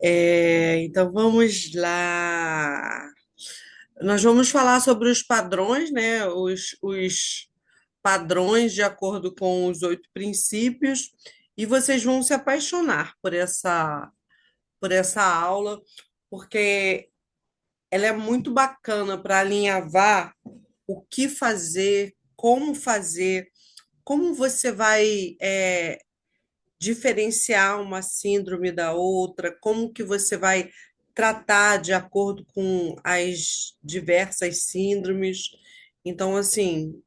Então vamos lá. Nós vamos falar sobre os padrões, né? Os padrões de acordo com os 8 princípios, e vocês vão se apaixonar por essa aula, porque ela é muito bacana para alinhavar o que fazer, como você vai diferenciar uma síndrome da outra, como que você vai tratar de acordo com as diversas síndromes. Então, assim,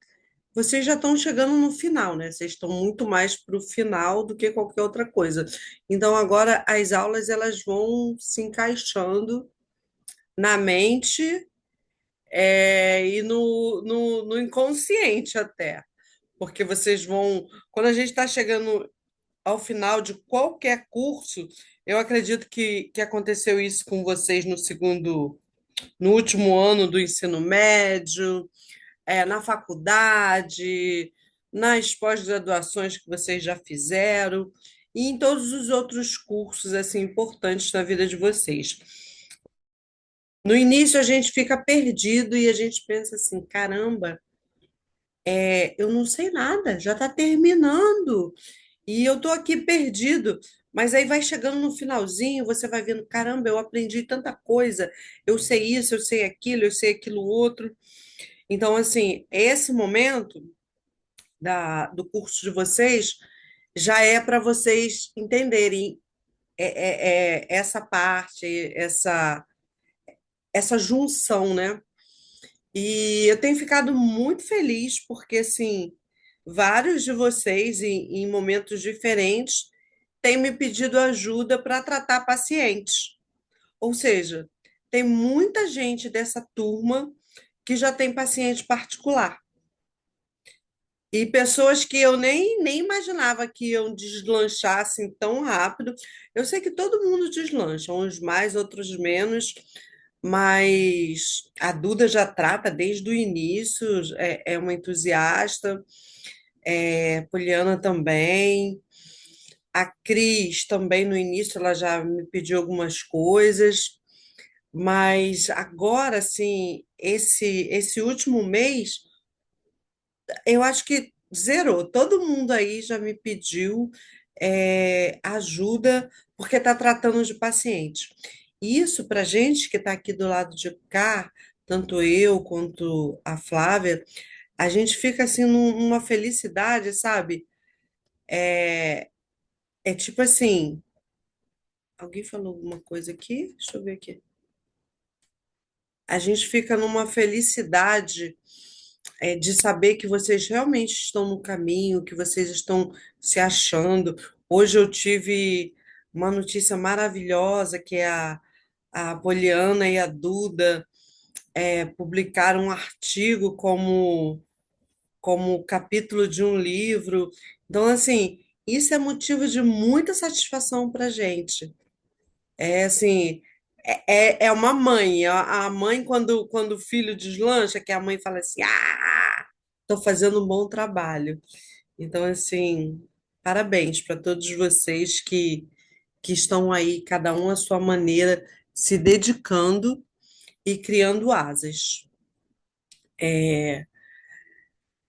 vocês já estão chegando no final, né? Vocês estão muito mais para o final do que qualquer outra coisa. Então, agora as aulas elas vão se encaixando na mente, e no inconsciente até. Porque vocês vão. Quando a gente está chegando ao final de qualquer curso, eu acredito que aconteceu isso com vocês no último ano do ensino médio, na faculdade, nas pós-graduações que vocês já fizeram, e em todos os outros cursos assim importantes na vida de vocês. No início a gente fica perdido e a gente pensa assim, caramba, eu não sei nada, já está terminando. E eu tô aqui perdido, mas aí vai chegando no finalzinho, você vai vendo, caramba, eu aprendi tanta coisa, eu sei isso, eu sei aquilo outro. Então, assim, esse momento do curso de vocês já é para vocês entenderem essa parte, essa junção, né? E eu tenho ficado muito feliz porque, assim, vários de vocês, em momentos diferentes, têm me pedido ajuda para tratar pacientes. Ou seja, tem muita gente dessa turma que já tem paciente particular. E pessoas que eu nem imaginava que iam deslanchar assim tão rápido. Eu sei que todo mundo deslancha, uns mais, outros menos, mas a Duda já trata desde o início, é uma entusiasta, Poliana também. A Cris também no início ela já me pediu algumas coisas, mas agora assim, esse último mês, eu acho que zerou. Todo mundo aí já me pediu ajuda porque está tratando de paciente. Isso para gente que está aqui do lado de cá, tanto eu quanto a Flávia, a gente fica assim numa felicidade, sabe? É tipo assim, alguém falou alguma coisa aqui? Deixa eu ver aqui. A gente fica numa felicidade de saber que vocês realmente estão no caminho, que vocês estão se achando. Hoje eu tive uma notícia maravilhosa que a Poliana e a Duda publicaram um artigo como capítulo de um livro. Então, assim, isso é motivo de muita satisfação para a gente. É assim, é uma mãe. A mãe, quando o filho deslancha, que a mãe fala assim: Ah, estou fazendo um bom trabalho. Então, assim, parabéns para todos vocês que estão aí, cada um à sua maneira, se dedicando e criando asas.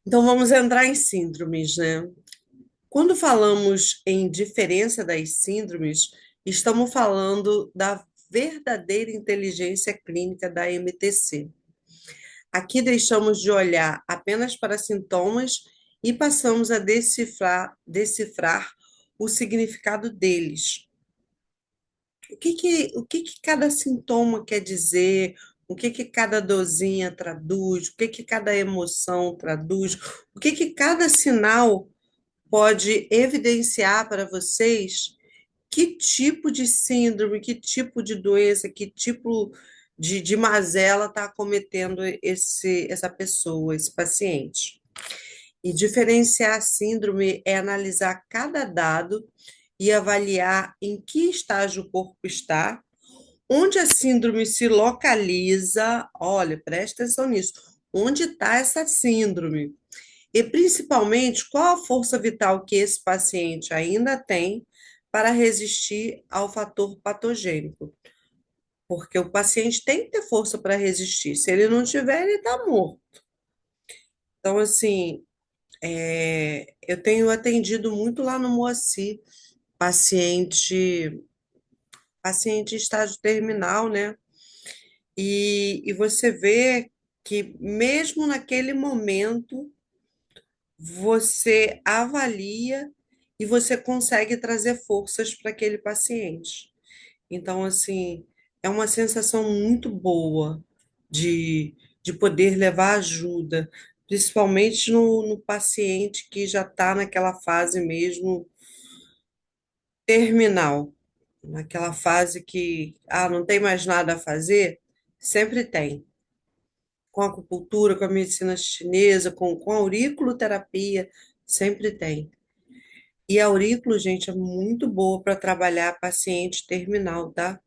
Então, vamos entrar em síndromes, né? Quando falamos em diferença das síndromes, estamos falando da verdadeira inteligência clínica da MTC. Aqui deixamos de olhar apenas para sintomas e passamos a decifrar o significado deles. O que que cada sintoma quer dizer? O que que cada dorzinha traduz? O que que cada emoção traduz? O que que cada sinal pode evidenciar para vocês que tipo de síndrome, que tipo de doença, que tipo de mazela está acometendo essa pessoa, esse paciente. E diferenciar a síndrome é analisar cada dado e avaliar em que estágio o corpo está, onde a síndrome se localiza, olha, presta atenção nisso, onde está essa síndrome? E principalmente qual a força vital que esse paciente ainda tem para resistir ao fator patogênico, porque o paciente tem que ter força para resistir. Se ele não tiver, ele está morto. Então, assim, eu tenho atendido muito lá no Moacir, paciente, paciente em estágio terminal, né? E você vê que mesmo naquele momento você avalia e você consegue trazer forças para aquele paciente. Então, assim, é uma sensação muito boa de poder levar ajuda, principalmente no paciente que já está naquela fase mesmo terminal, naquela fase que, não tem mais nada a fazer, sempre tem. Com a acupuntura, com a medicina chinesa, com a auriculoterapia, sempre tem. E a aurículo, gente, é muito boa para trabalhar paciente terminal, tá?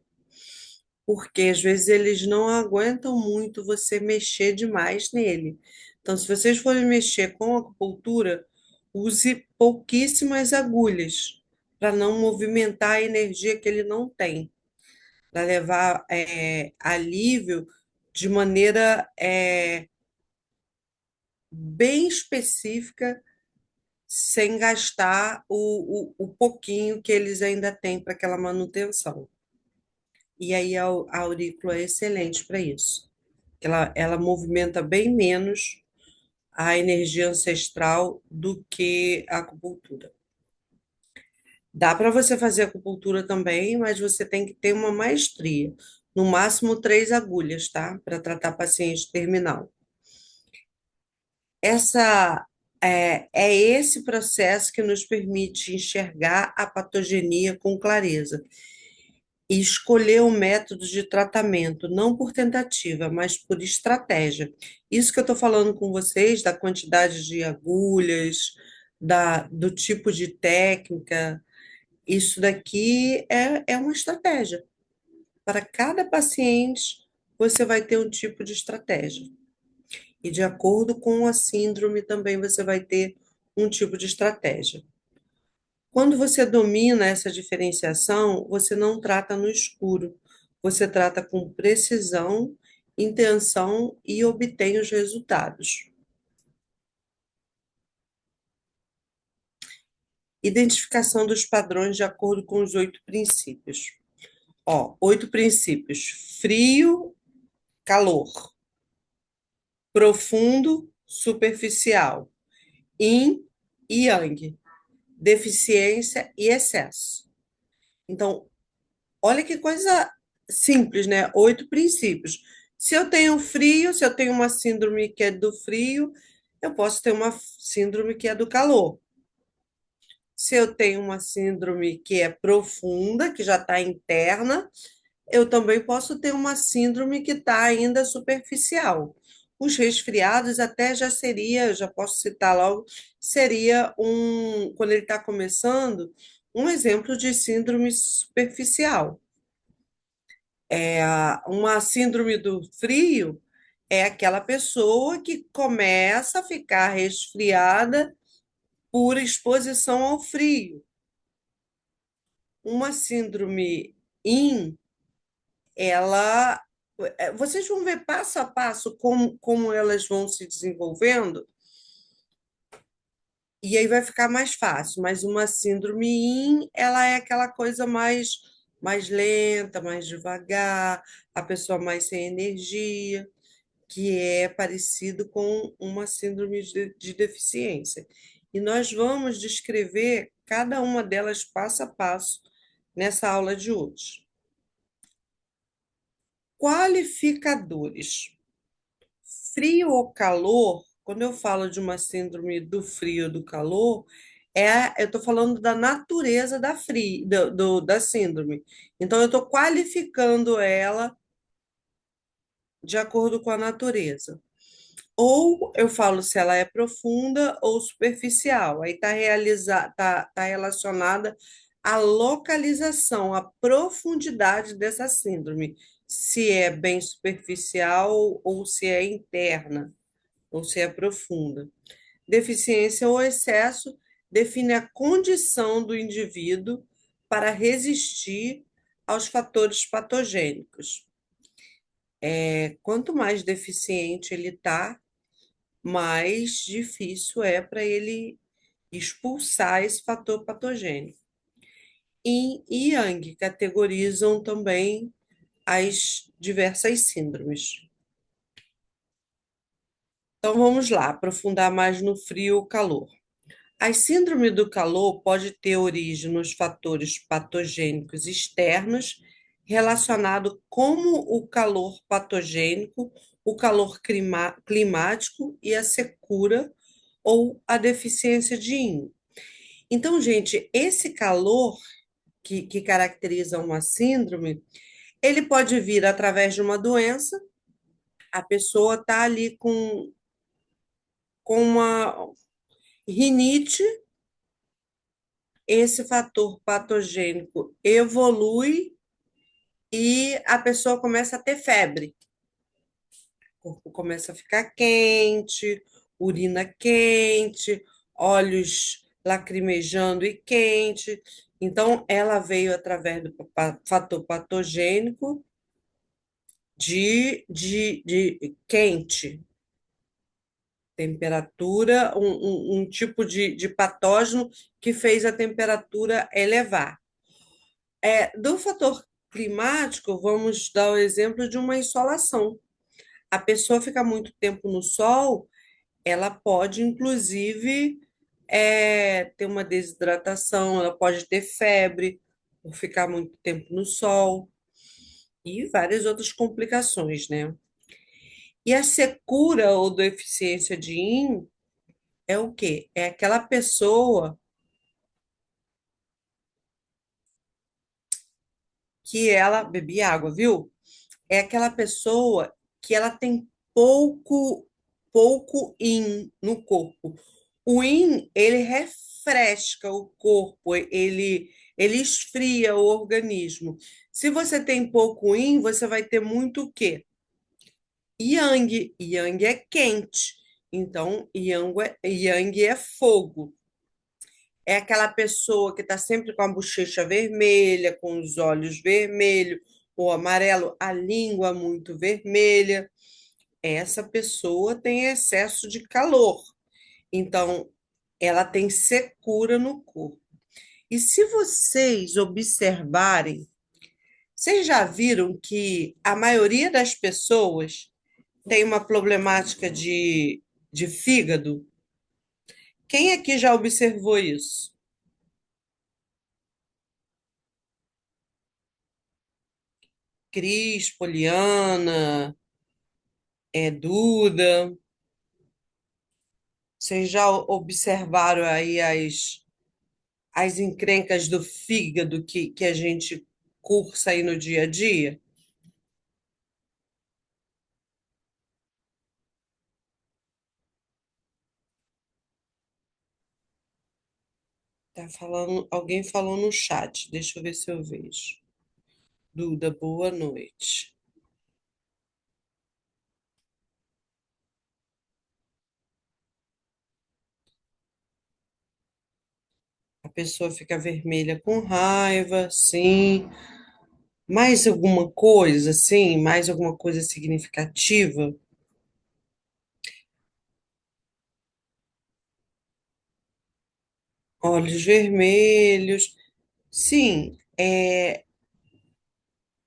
Porque às vezes eles não aguentam muito você mexer demais nele. Então, se vocês forem mexer com acupuntura, use pouquíssimas agulhas para não movimentar a energia que ele não tem, para levar alívio de maneira bem específica, sem gastar o pouquinho que eles ainda têm para aquela manutenção. E aí a aurícula é excelente para isso. Ela movimenta bem menos a energia ancestral do que a acupuntura. Dá para você fazer acupuntura também, mas você tem que ter uma maestria. No máximo 3 agulhas, tá? Para tratar paciente terminal. É esse processo que nos permite enxergar a patogenia com clareza e escolher o método de tratamento, não por tentativa, mas por estratégia. Isso que eu estou falando com vocês, da quantidade de agulhas, do tipo de técnica, isso daqui é uma estratégia. Para cada paciente, você vai ter um tipo de estratégia. E de acordo com a síndrome, também você vai ter um tipo de estratégia. Quando você domina essa diferenciação, você não trata no escuro, você trata com precisão, intenção e obtém os resultados. Identificação dos padrões de acordo com os 8 princípios. Ó, 8 princípios: frio, calor, profundo, superficial, yin e yang, deficiência e excesso. Então, olha que coisa simples, né? 8 princípios. Se eu tenho frio, se eu tenho uma síndrome que é do frio, eu posso ter uma síndrome que é do calor. Se eu tenho uma síndrome que é profunda, que já está interna, eu também posso ter uma síndrome que está ainda superficial. Os resfriados até já seria, já posso citar logo, seria quando ele está começando, um exemplo de síndrome superficial. Uma síndrome do frio é aquela pessoa que começa a ficar resfriada por exposição ao frio. Uma síndrome IN, ela. Vocês vão ver passo a passo como elas vão se desenvolvendo, e aí vai ficar mais fácil. Mas uma síndrome IN, ela é aquela coisa mais lenta, mais devagar, a pessoa mais sem energia, que é parecido com uma síndrome de deficiência. E nós vamos descrever cada uma delas passo a passo nessa aula de hoje. Qualificadores. Frio ou calor, quando eu falo de uma síndrome do frio ou do calor, eu estou falando da natureza da síndrome. Então, eu estou qualificando ela de acordo com a natureza. Ou eu falo se ela é profunda ou superficial. Aí tá relacionada à localização, à profundidade dessa síndrome, se é bem superficial ou se é interna, ou se é profunda. Deficiência ou excesso define a condição do indivíduo para resistir aos fatores patogênicos. Quanto mais deficiente ele está, mais difícil é para ele expulsar esse fator patogênico. Yin e Yang categorizam também as diversas síndromes. Então vamos lá, aprofundar mais no frio ou calor. A síndrome do calor pode ter origem nos fatores patogênicos externos, relacionado como o calor patogênico, o calor climático e a secura ou a deficiência de yin. Então, gente, esse calor que caracteriza uma síndrome, ele pode vir através de uma doença, a pessoa está ali com uma rinite, esse fator patogênico evolui e a pessoa começa a ter febre. O corpo começa a ficar quente, urina quente, olhos lacrimejando e quente. Então, ela veio através do fator patogênico de quente, temperatura, um tipo de patógeno que fez a temperatura elevar. Do fator climático, vamos dar o exemplo de uma insolação. A pessoa fica muito tempo no sol, ela pode, inclusive, ter uma desidratação, ela pode ter febre por ficar muito tempo no sol e várias outras complicações, né? E a secura ou deficiência de yin é o quê? É aquela pessoa que ela bebe água, viu? É aquela pessoa que ela tem pouco yin no corpo. O yin, ele refresca o corpo, ele esfria o organismo. Se você tem pouco yin, você vai ter muito o quê? Yang. Yang é quente. Então, yang é fogo. É aquela pessoa que está sempre com a bochecha vermelha, com os olhos vermelhos ou amarelo, a língua muito vermelha. Essa pessoa tem excesso de calor. Então, ela tem secura no corpo. E se vocês observarem, vocês já viram que a maioria das pessoas tem uma problemática de fígado? Quem aqui já observou isso? Cris, Poliana, Duda. Vocês já observaram aí as encrencas do fígado que a gente cursa aí no dia a dia? Tá falando, alguém falou no chat, deixa eu ver se eu vejo. Duda, boa noite. A pessoa fica vermelha com raiva, sim. Mais alguma coisa, sim? Mais alguma coisa significativa? Olhos vermelhos. Sim,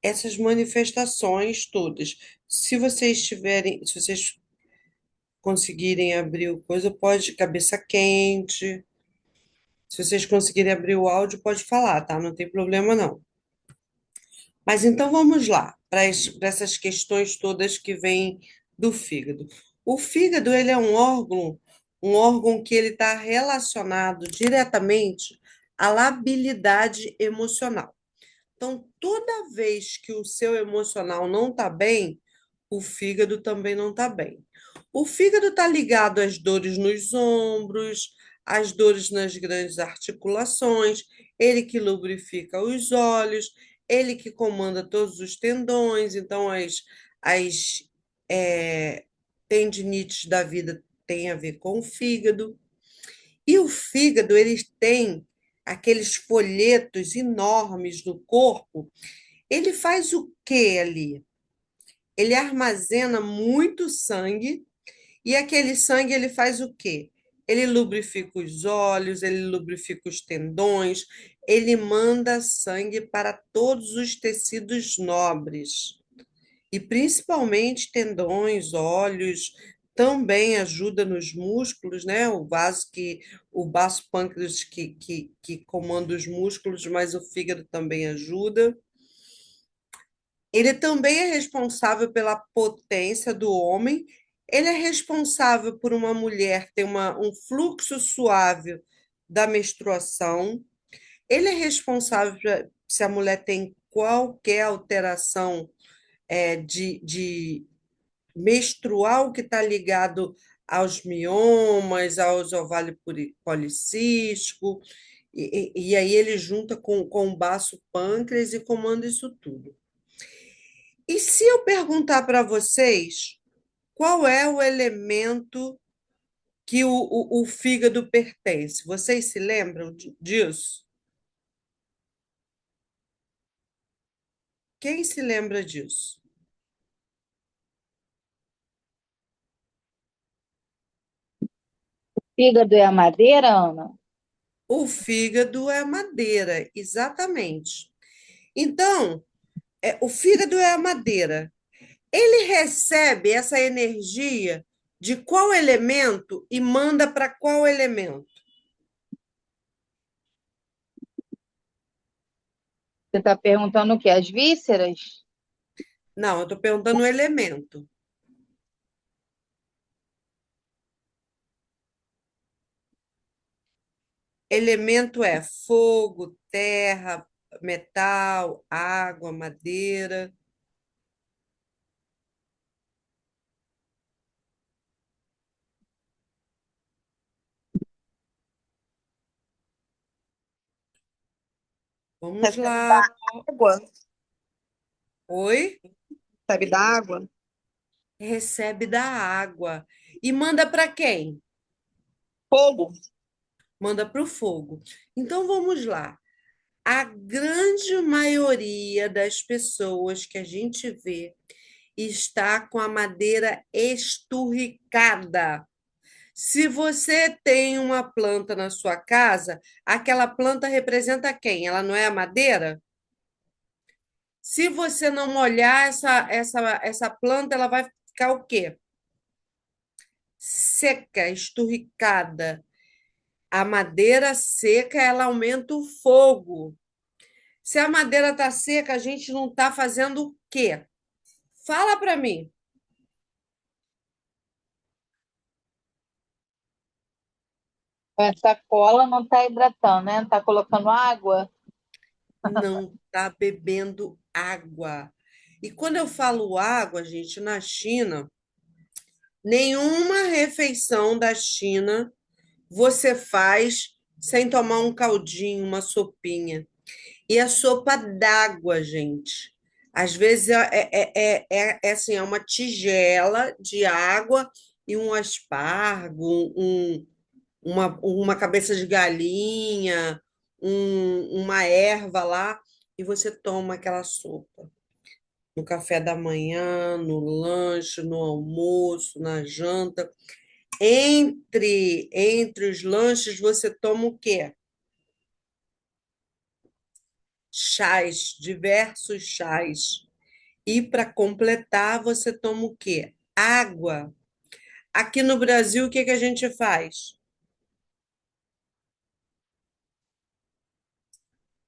essas manifestações todas. Se vocês conseguirem abrir o coisa, pode cabeça quente. Se vocês conseguirem abrir o áudio, pode falar, tá? Não tem problema não. Mas então vamos lá, para essas questões todas que vêm do fígado. O fígado, ele é um órgão que ele está relacionado diretamente à labilidade emocional. Então, toda vez que o seu emocional não está bem, o fígado também não está bem. O fígado está ligado às dores nos ombros, às dores nas grandes articulações, ele que lubrifica os olhos, ele que comanda todos os tendões, então as tendinites da vida têm a ver com o fígado. E o fígado, ele tem aqueles folhetos enormes no corpo, ele faz o quê ali? Ele armazena muito sangue e aquele sangue ele faz o quê? Ele lubrifica os olhos, ele lubrifica os tendões, ele manda sangue para todos os tecidos nobres. E principalmente tendões, olhos, também ajuda nos músculos, né? O vaso pâncreas que comanda os músculos, mas o fígado também ajuda. Ele também é responsável pela potência do homem. Ele é responsável por uma mulher ter um fluxo suave da menstruação. Ele é responsável se a mulher tem qualquer alteração de menstrual que está ligado aos miomas, aos ovários policístico, e aí ele junta com o baço pâncreas e comanda isso tudo. E se eu perguntar para vocês qual é o elemento que o fígado pertence, vocês se lembram disso? Quem se lembra disso? Fígado é a madeira, Ana? O fígado é a madeira, exatamente. Então, o fígado é a madeira. Ele recebe essa energia de qual elemento e manda para qual elemento? Você está perguntando o quê? As vísceras? Não, eu estou perguntando o elemento. Elemento é fogo, terra, metal, água, madeira. Vamos Recebe da lá. água? Oi? Recebe da água? Recebe da água. E manda para quem? Fogo? Manda para o fogo. Então vamos lá. A grande maioria das pessoas que a gente vê está com a madeira esturricada. Se você tem uma planta na sua casa, aquela planta representa quem? Ela não é a madeira? Se você não molhar essa planta, ela vai ficar o quê? Seca, esturricada. A madeira seca, ela aumenta o fogo. Se a madeira está seca, a gente não está fazendo o quê? Fala para mim. Essa cola não está hidratando, né? Não está colocando água. Não está bebendo água. E quando eu falo água, gente, na China, nenhuma refeição da China você faz sem tomar um caldinho, uma sopinha. E a sopa d'água, gente. Às vezes assim, é uma tigela de água e um aspargo, uma cabeça de galinha, uma erva lá, e você toma aquela sopa. No café da manhã, no lanche, no almoço, na janta. Entre os lanches, você toma o quê? Chás, diversos chás. E para completar, você toma o quê? Água. Aqui no Brasil, o que que a gente faz?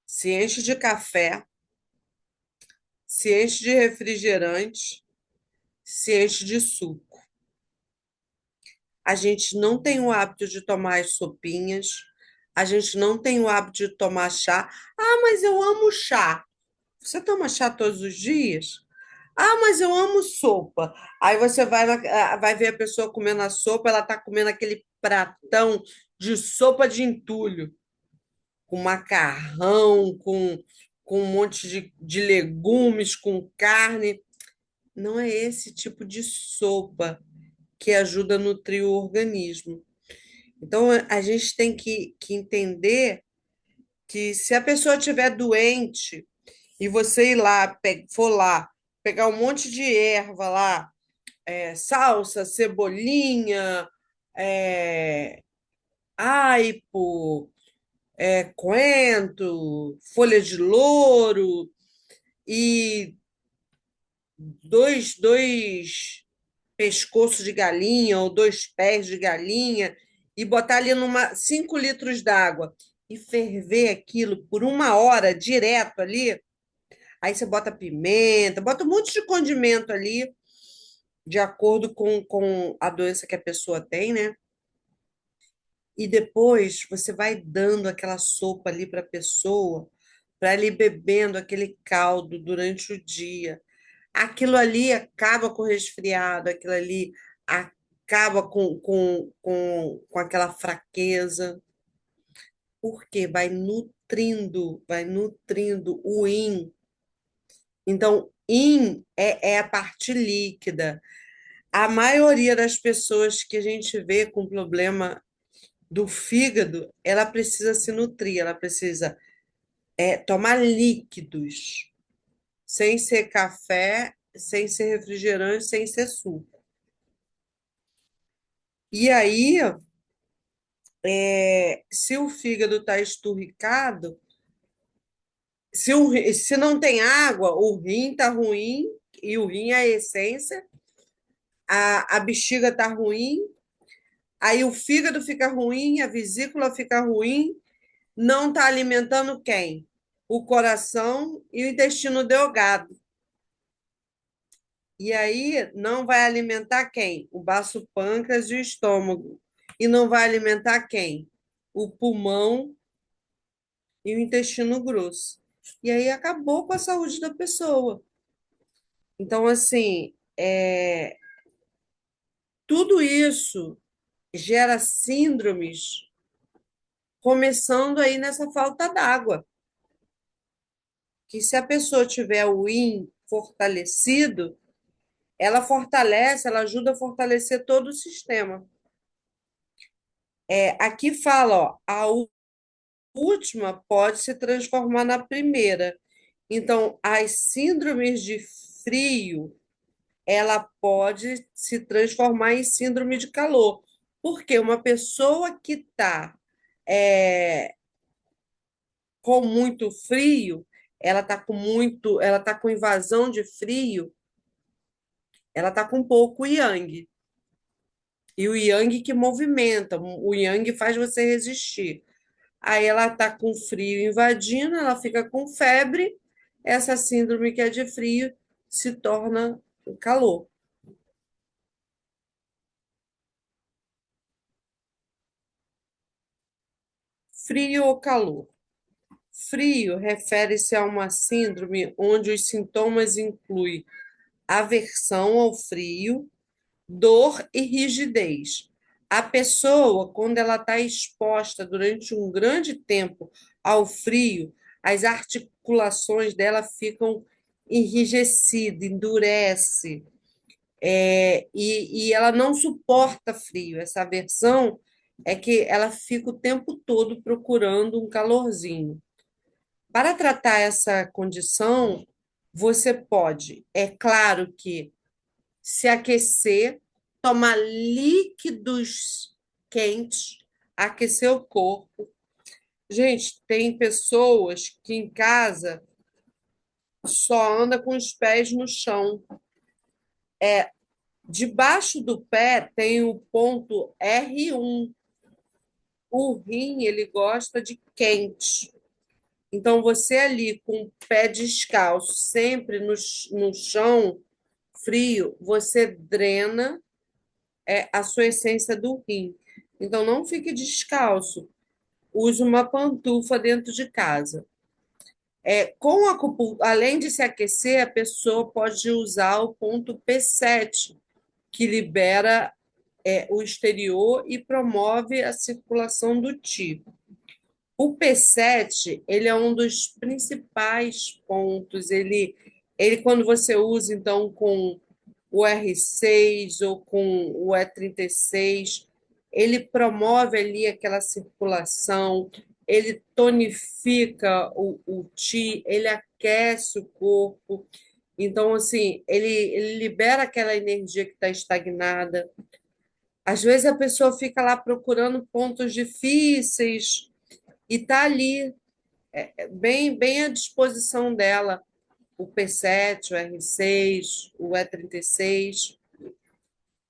Se enche de café, se enche de refrigerante, se enche de suco. A gente não tem o hábito de tomar as sopinhas, a gente não tem o hábito de tomar chá. Ah, mas eu amo chá. Você toma chá todos os dias? Ah, mas eu amo sopa. Aí você vai ver a pessoa comendo a sopa, ela está comendo aquele pratão de sopa de entulho, com macarrão, com um monte de legumes, com carne. Não é esse tipo de sopa que ajuda a nutrir o organismo. Então, a gente tem que entender que se a pessoa estiver doente e você ir lá, for lá, pegar um monte de erva lá, salsa, cebolinha, é, aipo, coentro, folha de louro e dois pescoços de galinha ou dois pés de galinha e botar ali 5 litros d'água e ferver aquilo por 1 hora direto ali. Aí você bota pimenta, bota um monte de condimento ali, de acordo com a doença que a pessoa tem, né? E depois você vai dando aquela sopa ali para a pessoa, para ela ir bebendo aquele caldo durante o dia. Aquilo ali acaba com o resfriado, aquilo ali acaba com aquela fraqueza, porque vai nutrindo o yin. Então, yin é a parte líquida. A maioria das pessoas que a gente vê com problema do fígado, ela precisa se nutrir, ela precisa tomar líquidos, sem ser café, sem ser refrigerante, sem ser suco. E aí, se o fígado está esturricado, se não tem água, o rim está ruim, e o rim é a essência, a bexiga está ruim, aí o fígado fica ruim, a vesícula fica ruim, não está alimentando quem? O coração e o intestino delgado. E aí não vai alimentar quem? O baço pâncreas e o estômago. E não vai alimentar quem? O pulmão e o intestino grosso. E aí acabou com a saúde da pessoa. Então, assim, tudo isso gera síndromes, começando aí nessa falta d'água. Que se a pessoa tiver o yin fortalecido, ela fortalece, ela ajuda a fortalecer todo o sistema. Aqui fala, ó, a última pode se transformar na primeira. Então, as síndromes de frio, ela pode se transformar em síndrome de calor. Porque uma pessoa que está com muito frio, ela está com invasão de frio, ela está com pouco yang. E o yang que movimenta, o yang faz você resistir. Aí ela está com frio invadindo, ela fica com febre, essa síndrome que é de frio se torna calor. Frio ou calor? Frio refere-se a uma síndrome onde os sintomas incluem aversão ao frio, dor e rigidez. A pessoa, quando ela está exposta durante um grande tempo ao frio, as articulações dela ficam enrijecidas, endurece, e ela não suporta frio. Essa aversão é que ela fica o tempo todo procurando um calorzinho. Para tratar essa condição, você pode, é claro que se aquecer, tomar líquidos quentes, aquecer o corpo. Gente, tem pessoas que em casa só anda com os pés no chão. Debaixo do pé tem o ponto R1. O rim, ele gosta de quente. Então, você ali com o pé descalço, sempre no chão frio, você drena a sua essência do rim. Então, não fique descalço. Use uma pantufa dentro de casa. Com além de se aquecer, a pessoa pode usar o ponto P7, que libera o exterior e promove a circulação do Qi. O P7, ele é um dos principais pontos. Quando você usa, então, com o R6 ou com o E36, ele promove ali aquela circulação, ele tonifica o Qi, ele aquece o corpo. Então, assim, ele libera aquela energia que está estagnada. Às vezes a pessoa fica lá procurando pontos difíceis e está ali, bem à disposição dela, o P7, o R6, o E36.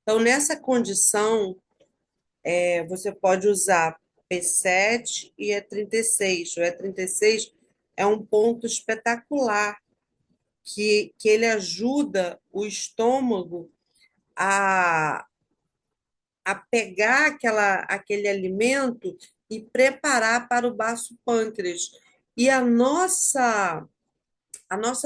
Então, nessa condição, você pode usar P7 e E36. O E36 é um ponto espetacular, que ele ajuda o estômago a, a pegar aquele alimento e preparar para o baço pâncreas. E a nossa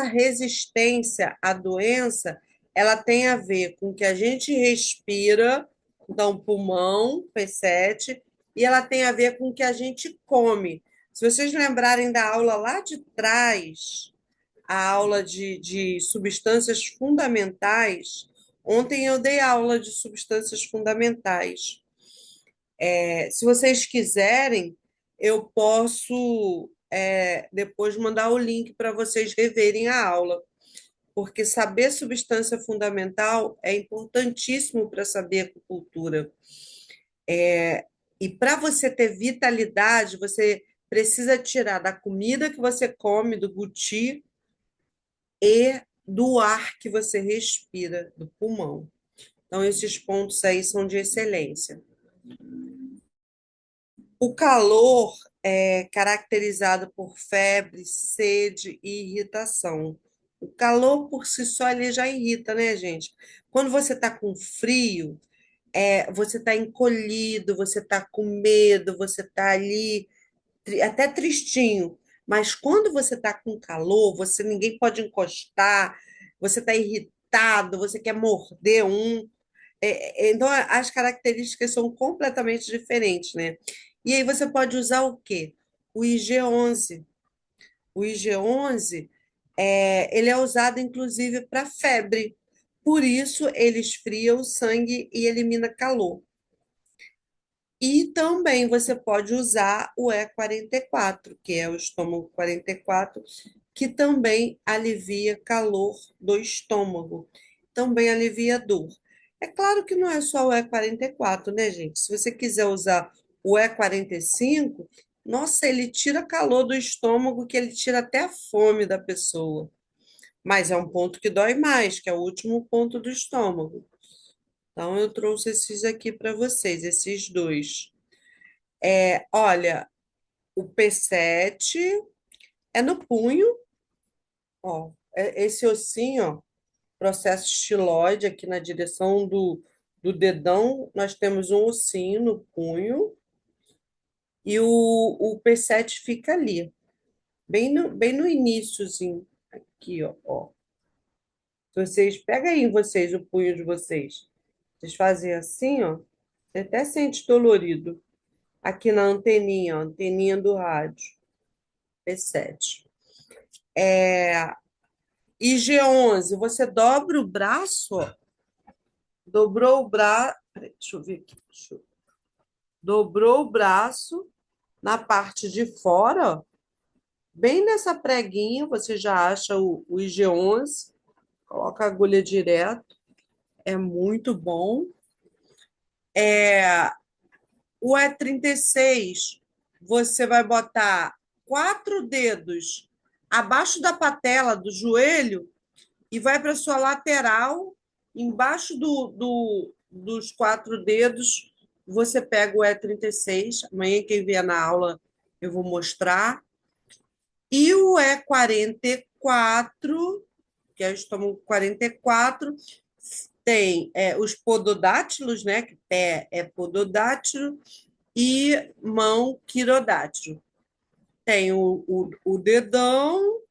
resistência à doença, ela tem a ver com o que a gente respira, então pulmão, P7, e ela tem a ver com o que a gente come. Se vocês lembrarem da aula lá de trás, a aula de substâncias fundamentais, ontem eu dei aula de substâncias fundamentais. Se vocês quiserem, eu posso depois mandar o link para vocês reverem a aula, porque saber substância fundamental é importantíssimo para saber acupuntura. E para você ter vitalidade, você precisa tirar da comida que você come, do guti, e do ar que você respira, do pulmão. Então, esses pontos aí são de excelência. O calor é caracterizado por febre, sede e irritação. O calor por si só ele já irrita, né, gente? Quando você está com frio, você está encolhido, você está com medo, você está ali até tristinho. Mas quando você está com calor, ninguém pode encostar, você está irritado, você quer morder um. Então, as características são completamente diferentes, né? E aí você pode usar o quê? O IG-11. O IG-11, ele é usado, inclusive, para febre. Por isso, ele esfria o sangue e elimina calor. E também você pode usar o E44, que é o estômago 44, que também alivia calor do estômago, também alivia dor. É claro que não é só o E44, né, gente? Se você quiser usar o E45, nossa, ele tira calor do estômago, que ele tira até a fome da pessoa. Mas é um ponto que dói mais, que é o último ponto do estômago. Então, eu trouxe esses aqui para vocês, esses dois. Olha, o P7 é no punho, ó. Esse ossinho, ó, processo estiloide aqui na direção do dedão, nós temos um ossinho no punho e o P7 fica ali, bem no iniciozinho, aqui, ó. Vocês, pega aí em vocês o punho de vocês. Vocês fazem assim, ó. Você até sente dolorido. Aqui na anteninha, ó, anteninha do rádio. P7. E G11, você dobra o braço, ó. Dobrou o braço. Deixa eu ver aqui. Dobrou o braço na parte de fora, ó. Bem nessa preguinha, você já acha o IG11. Coloca a agulha direto. É muito bom. O E36, você vai botar 4 dedos abaixo da patela do joelho e vai para a sua lateral, embaixo dos 4 dedos, você pega o E36. Amanhã, quem vier na aula, eu vou mostrar. E o E44, que é o estômago 44, tem os pododátilos, né? Que pé é pododátilo, e mão quirodátilo. Tem o dedão,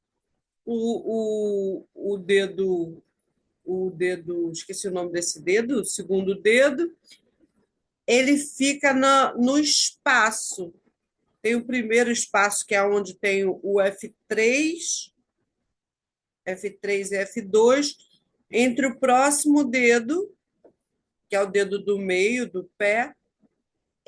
o dedo, esqueci o nome desse dedo, o segundo dedo, ele fica no espaço. Tem o primeiro espaço, que é onde tem o F3 e F2, entre o próximo dedo, que é o dedo do meio do pé,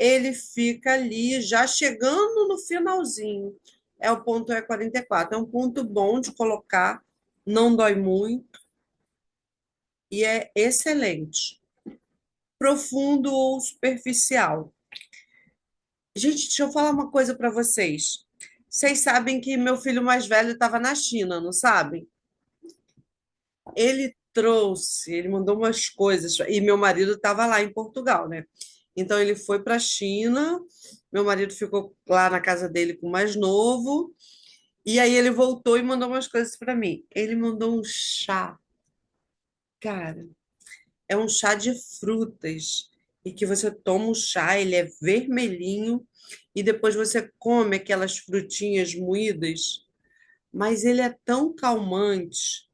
ele fica ali já chegando no finalzinho. É o ponto E44. É um ponto bom de colocar, não dói muito e é excelente. Profundo ou superficial? Gente, deixa eu falar uma coisa para vocês. Vocês sabem que meu filho mais velho estava na China, não sabem? Ele mandou umas coisas, e meu marido estava lá em Portugal, né? Então ele foi para a China, meu marido ficou lá na casa dele com o mais novo, e aí ele voltou e mandou umas coisas para mim. Ele mandou um chá, cara, é um chá de frutas, e que você toma o chá, ele é vermelhinho, e depois você come aquelas frutinhas moídas, mas ele é tão calmante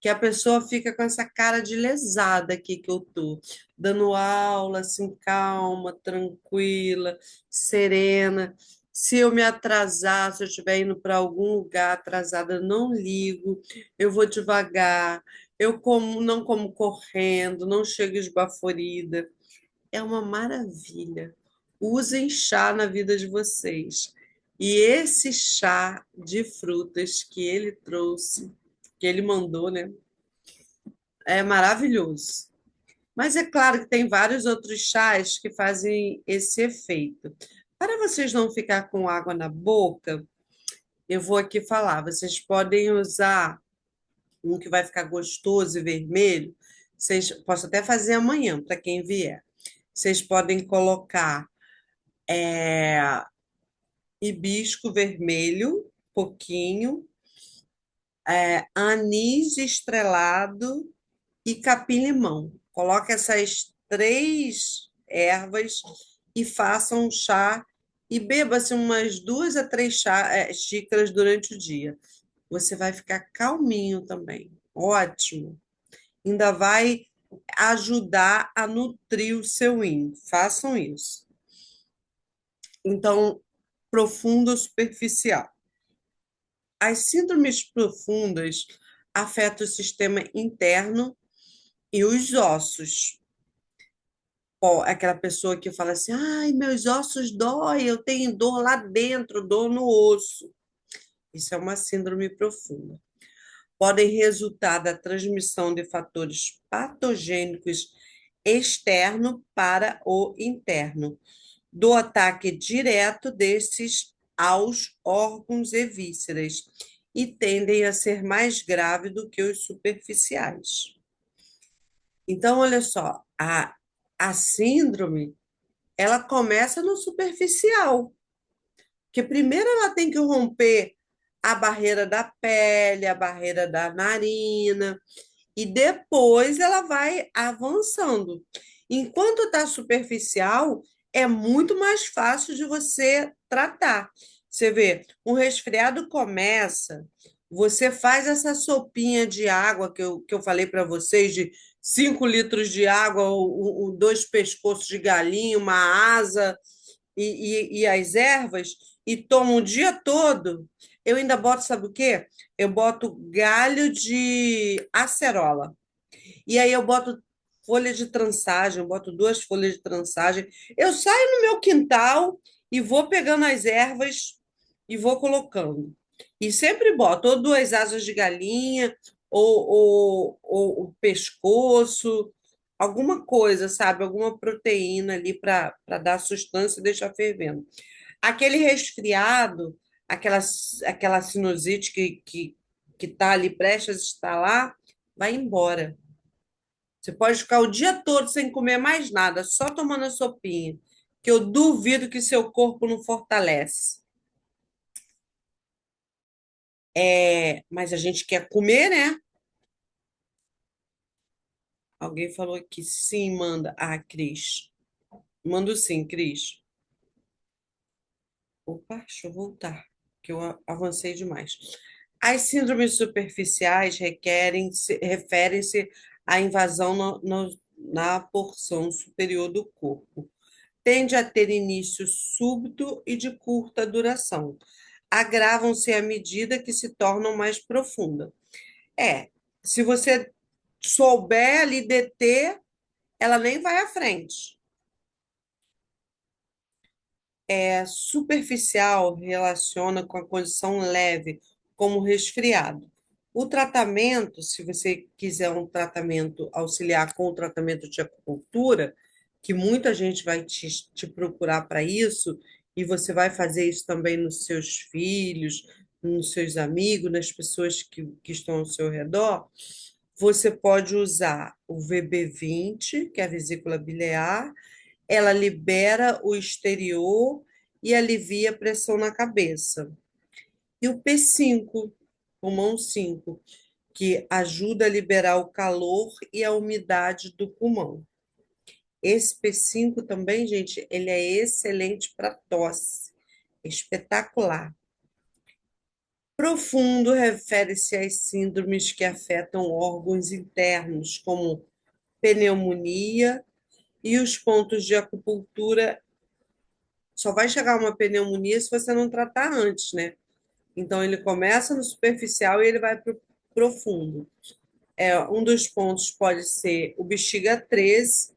que a pessoa fica com essa cara de lesada aqui que eu tô, dando aula assim, calma, tranquila, serena. Se eu me atrasar, se eu estiver indo para algum lugar atrasada, eu não ligo, eu vou devagar, não como correndo, não chego esbaforida. É uma maravilha. Usem chá na vida de vocês. E esse chá de frutas que ele trouxe, que ele mandou, né? É maravilhoso. Mas é claro que tem vários outros chás que fazem esse efeito. Para vocês não ficar com água na boca, eu vou aqui falar. Vocês podem usar um que vai ficar gostoso e vermelho. Posso até fazer amanhã, para quem vier. Vocês podem colocar hibisco vermelho, pouquinho, anis estrelado e capim-limão. Coloque essas três ervas e faça um chá e beba-se umas 2 a 3 xícaras durante o dia. Você vai ficar calminho também. Ótimo. Ainda vai ajudar a nutrir o seu rim. Façam isso. Então, profundo ou superficial. As síndromes profundas afetam o sistema interno e os ossos. Aquela pessoa que fala assim: ai, meus ossos doem, eu tenho dor lá dentro, dor no osso. Isso é uma síndrome profunda. Podem resultar da transmissão de fatores patogênicos externo para o interno, do ataque direto desses aos órgãos e vísceras, e tendem a ser mais graves do que os superficiais. Então, olha só, a síndrome ela começa no superficial, porque primeiro ela tem que romper a barreira da pele, a barreira da narina, e depois ela vai avançando. Enquanto está superficial, é muito mais fácil de você tratar. Você vê, um resfriado começa, você faz essa sopinha de água que eu falei para vocês, de 5 litros de água, dois pescoços de galinha, uma asa e as ervas, e toma o dia todo. Eu ainda boto, sabe o quê? Eu boto galho de acerola. E aí eu boto folha de trançagem, eu boto 2 folhas de trançagem. Eu saio no meu quintal e vou pegando as ervas e vou colocando. E sempre boto ou 2 asas de galinha, ou o pescoço, alguma coisa, sabe? Alguma proteína ali para dar sustância e deixar fervendo. Aquele resfriado, aquela, aquela sinusite que está ali prestes a instalar, vai embora. Você pode ficar o dia todo sem comer mais nada, só tomando a sopinha, que eu duvido que seu corpo não fortalece. Mas a gente quer comer, né? Alguém falou aqui, sim, manda. Ah, Cris. Mando sim, Cris. Opa, deixa eu voltar, que eu avancei demais. As síndromes superficiais referem-se à invasão na porção superior do corpo. Tende a ter início súbito e de curta duração. Agravam-se à medida que se tornam mais profundas. Se você souber ali deter, ela nem vai à frente. superficial relaciona com a condição leve, como resfriado. O tratamento, se você quiser um tratamento auxiliar com o tratamento de acupuntura, que muita gente vai te procurar para isso, e você vai fazer isso também nos seus filhos, nos seus amigos, nas pessoas que estão ao seu redor, você pode usar o VB20, que é a vesícula biliar, ela libera o exterior e alivia a pressão na cabeça. E o P5, pulmão 5, que ajuda a liberar o calor e a umidade do pulmão. Esse P5 também, gente, ele é excelente para tosse, espetacular. Profundo refere-se às síndromes que afetam órgãos internos, como pneumonia, e os pontos de acupuntura. Só vai chegar uma pneumonia se você não tratar antes, né? Então, ele começa no superficial e ele vai para o profundo. Um dos pontos pode ser o bexiga 13,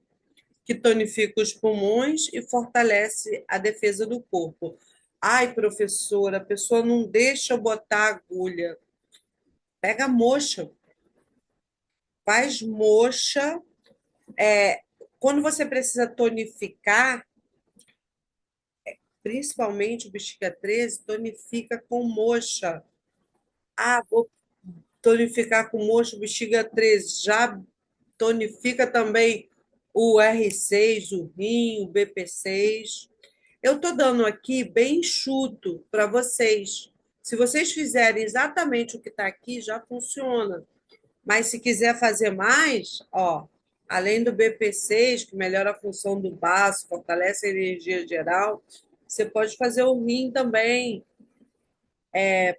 que tonifica os pulmões e fortalece a defesa do corpo. Ai, professora, a pessoa não deixa eu botar agulha. Pega a moxa, faz moxa. Quando você precisa tonificar, principalmente o bexiga 13, tonifica com moxa. Ah, vou tonificar com moxa, bexiga 13. Já tonifica também o R6, o rim, o BP6. Eu estou dando aqui bem enxuto para vocês. Se vocês fizerem exatamente o que está aqui, já funciona. Mas se quiser fazer mais, ó, além do BP6, que melhora a função do baço, fortalece a energia geral, você pode fazer o rim também.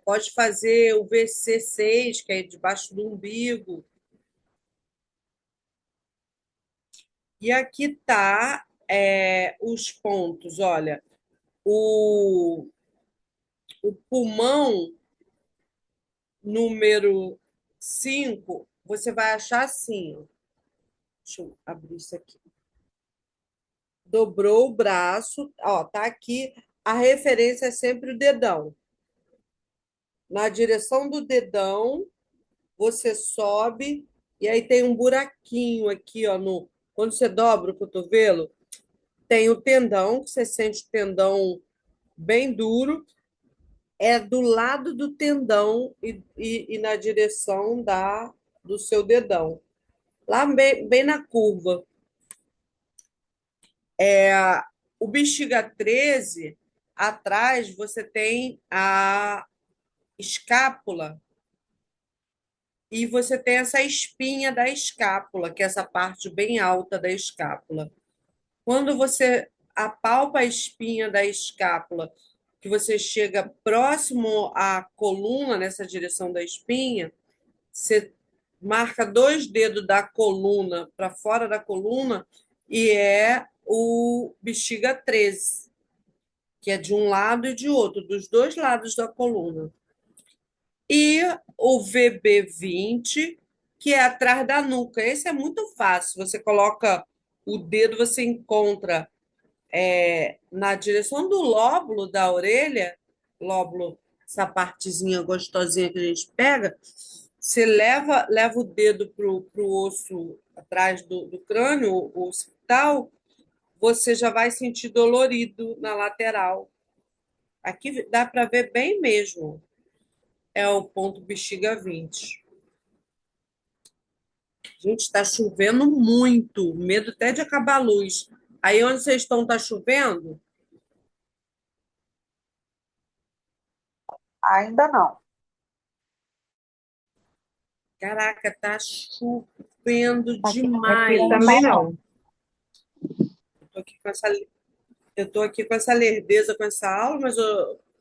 Pode fazer o VC6, que é debaixo do umbigo. E aqui tá os pontos. Olha, o, o pulmão número 5 você vai achar assim, ó. Deixa eu abrir isso aqui. Dobrou o braço, ó, tá aqui. A referência é sempre o dedão. Na direção do dedão, você sobe e aí tem um buraquinho aqui, ó, quando você dobra o cotovelo, tem o tendão, que você sente o tendão bem duro, é do lado do tendão e na direção do seu dedão, lá bem na curva. O bexiga 13, atrás você tem a escápula e você tem essa espinha da escápula, que é essa parte bem alta da escápula. Quando você apalpa a espinha da escápula, que você chega próximo à coluna, nessa direção da espinha, você marca 2 dedos da coluna para fora da coluna e é o bexiga 13, que é de um lado e de outro, dos dois lados da coluna. E o VB20, que é atrás da nuca. Esse é muito fácil. Você coloca o dedo, você encontra na direção do lóbulo da orelha, lóbulo, essa partezinha gostosinha que a gente pega, você leva o dedo para o osso atrás do crânio, o occipital, você já vai sentir dolorido na lateral. Aqui dá para ver bem mesmo. É o ponto bexiga 20. Gente, está chovendo muito, medo até de acabar a luz. Aí onde vocês estão, está chovendo? Ainda não. Caraca, tá chovendo Aqui demais. também não. Eu tô aqui com essa, eu tô aqui com essa lerdeza, com essa aula, mas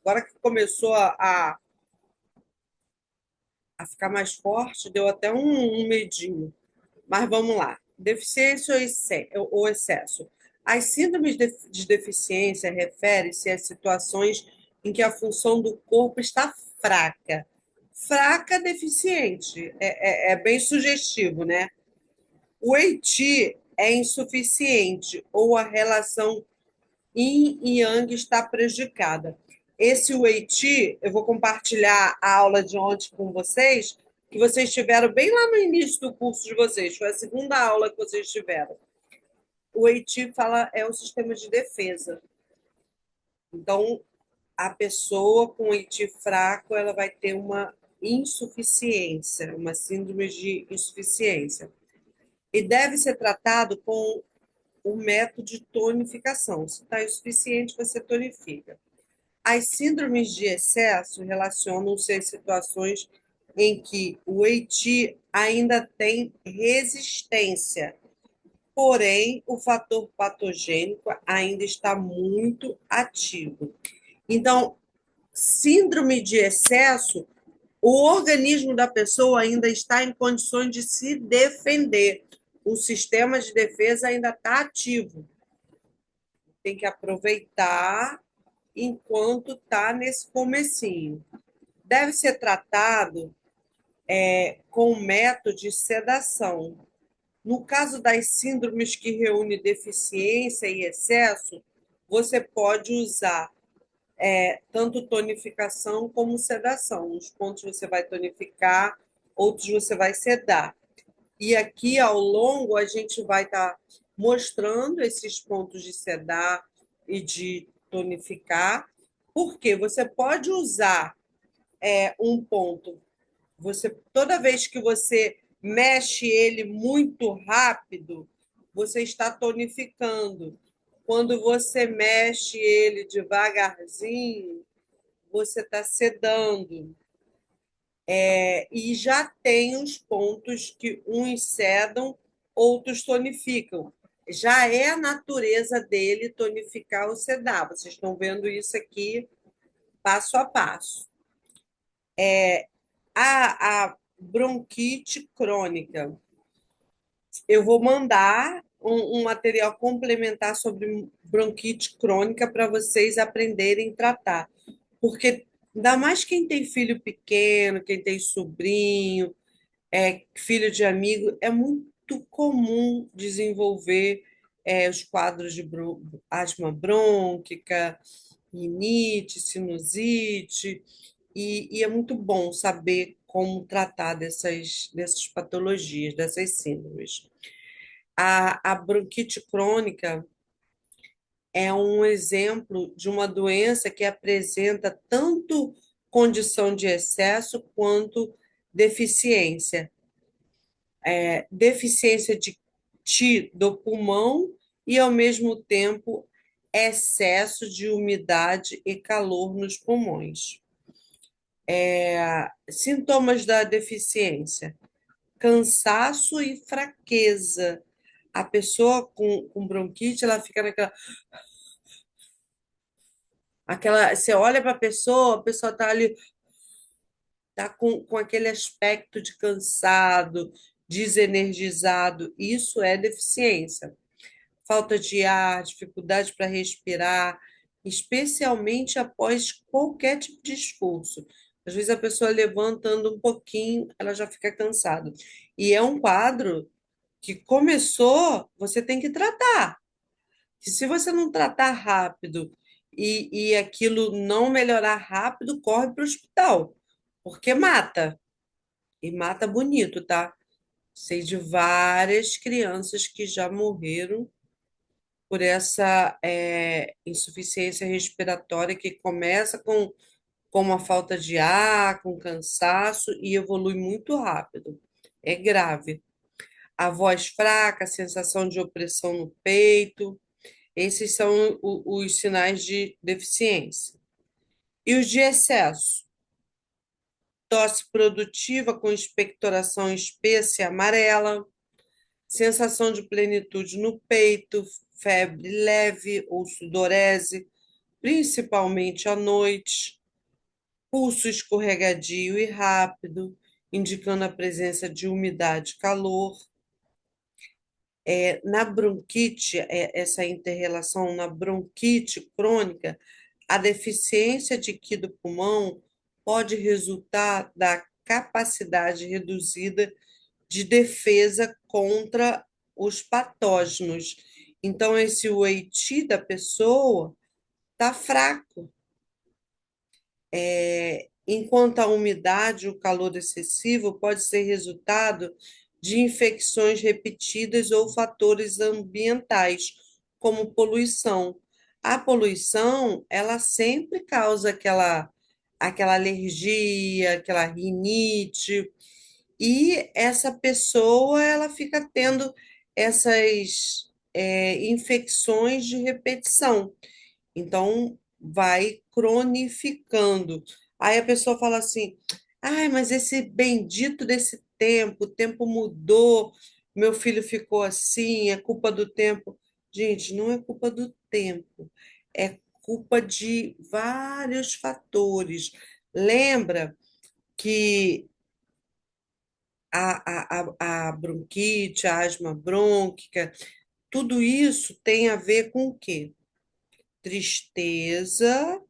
agora que começou a ficar mais forte, deu até um medinho. Mas vamos lá. Deficiência ou excesso. As síndromes de deficiência referem-se a situações em que a função do corpo está fraca. Fraca, deficiente. É bem sugestivo, né? O Eiti é insuficiente ou a relação yin e yang está prejudicada. Esse Wei Qi, eu vou compartilhar a aula de ontem com vocês, que vocês tiveram bem lá no início do curso de vocês, foi a segunda aula que vocês tiveram. O Wei Qi fala é o sistema de defesa. Então, a pessoa com Wei Qi fraco, ela vai ter uma insuficiência, uma síndrome de insuficiência. E deve ser tratado com o método de tonificação. Se está insuficiente, você tonifica. As síndromes de excesso relacionam-se às situações em que o Eiti ainda tem resistência, porém o fator patogênico ainda está muito ativo. Então, síndrome de excesso, o organismo da pessoa ainda está em condições de se defender. O sistema de defesa ainda está ativo. Tem que aproveitar enquanto está nesse comecinho. Deve ser tratado com método de sedação. No caso das síndromes que reúnem deficiência e excesso, você pode usar tanto tonificação como sedação. Uns pontos você vai tonificar, outros você vai sedar. E aqui, ao longo, a gente vai estar mostrando esses pontos de sedar e de tonificar, porque você pode usar um ponto, toda vez que você mexe ele muito rápido, você está tonificando. Quando você mexe ele devagarzinho, você está sedando. E já tem os pontos que uns sedam, outros tonificam. Já é a natureza dele tonificar ou sedar. Vocês estão vendo isso aqui passo a passo. A bronquite crônica. Eu vou mandar um material complementar sobre bronquite crônica para vocês aprenderem a tratar. Porque ainda mais quem tem filho pequeno, quem tem sobrinho, filho de amigo, é muito comum desenvolver os quadros de asma brônquica, rinite, sinusite, e é muito bom saber como tratar dessas patologias, dessas síndromes. A bronquite crônica é um exemplo de uma doença que apresenta tanto condição de excesso quanto deficiência. Deficiência de Ti do pulmão e, ao mesmo tempo, excesso de umidade e calor nos pulmões. Sintomas da deficiência: cansaço e fraqueza. A pessoa com bronquite, ela fica você olha para a pessoa está ali, está com aquele aspecto de cansado, desenergizado. Isso é deficiência. Falta de ar, dificuldade para respirar, especialmente após qualquer tipo de esforço. Às vezes a pessoa levanta, anda um pouquinho, ela já fica cansada. E é um quadro que começou, você tem que tratar. Que se você não tratar rápido e aquilo não melhorar rápido, corre para o hospital, porque mata. E mata bonito, tá? Sei de várias crianças que já morreram por essa insuficiência respiratória que começa com uma falta de ar, com cansaço e evolui muito rápido. É grave. A voz fraca, a sensação de opressão no peito, esses são os sinais de deficiência. E os de excesso? Tosse produtiva com expectoração espessa e amarela, sensação de plenitude no peito, febre leve ou sudorese, principalmente à noite, pulso escorregadio e rápido, indicando a presença de umidade e calor. Na bronquite, essa interrelação na bronquite crônica, a deficiência de Qi do pulmão pode resultar da capacidade reduzida de defesa contra os patógenos. Então, esse whey tea da pessoa está fraco. Enquanto a umidade e o calor excessivo pode ser resultado de infecções repetidas ou fatores ambientais, como poluição. A poluição, ela sempre causa aquela alergia, aquela rinite, e essa pessoa, ela fica tendo essas, infecções de repetição. Então, vai cronificando. Aí a pessoa fala assim: ai, mas esse bendito desse tempo, o tempo mudou, meu filho ficou assim, é culpa do tempo. Gente, não é culpa do tempo, é culpa de vários fatores. Lembra que a bronquite, a asma brônquica, tudo isso tem a ver com o quê? Tristeza,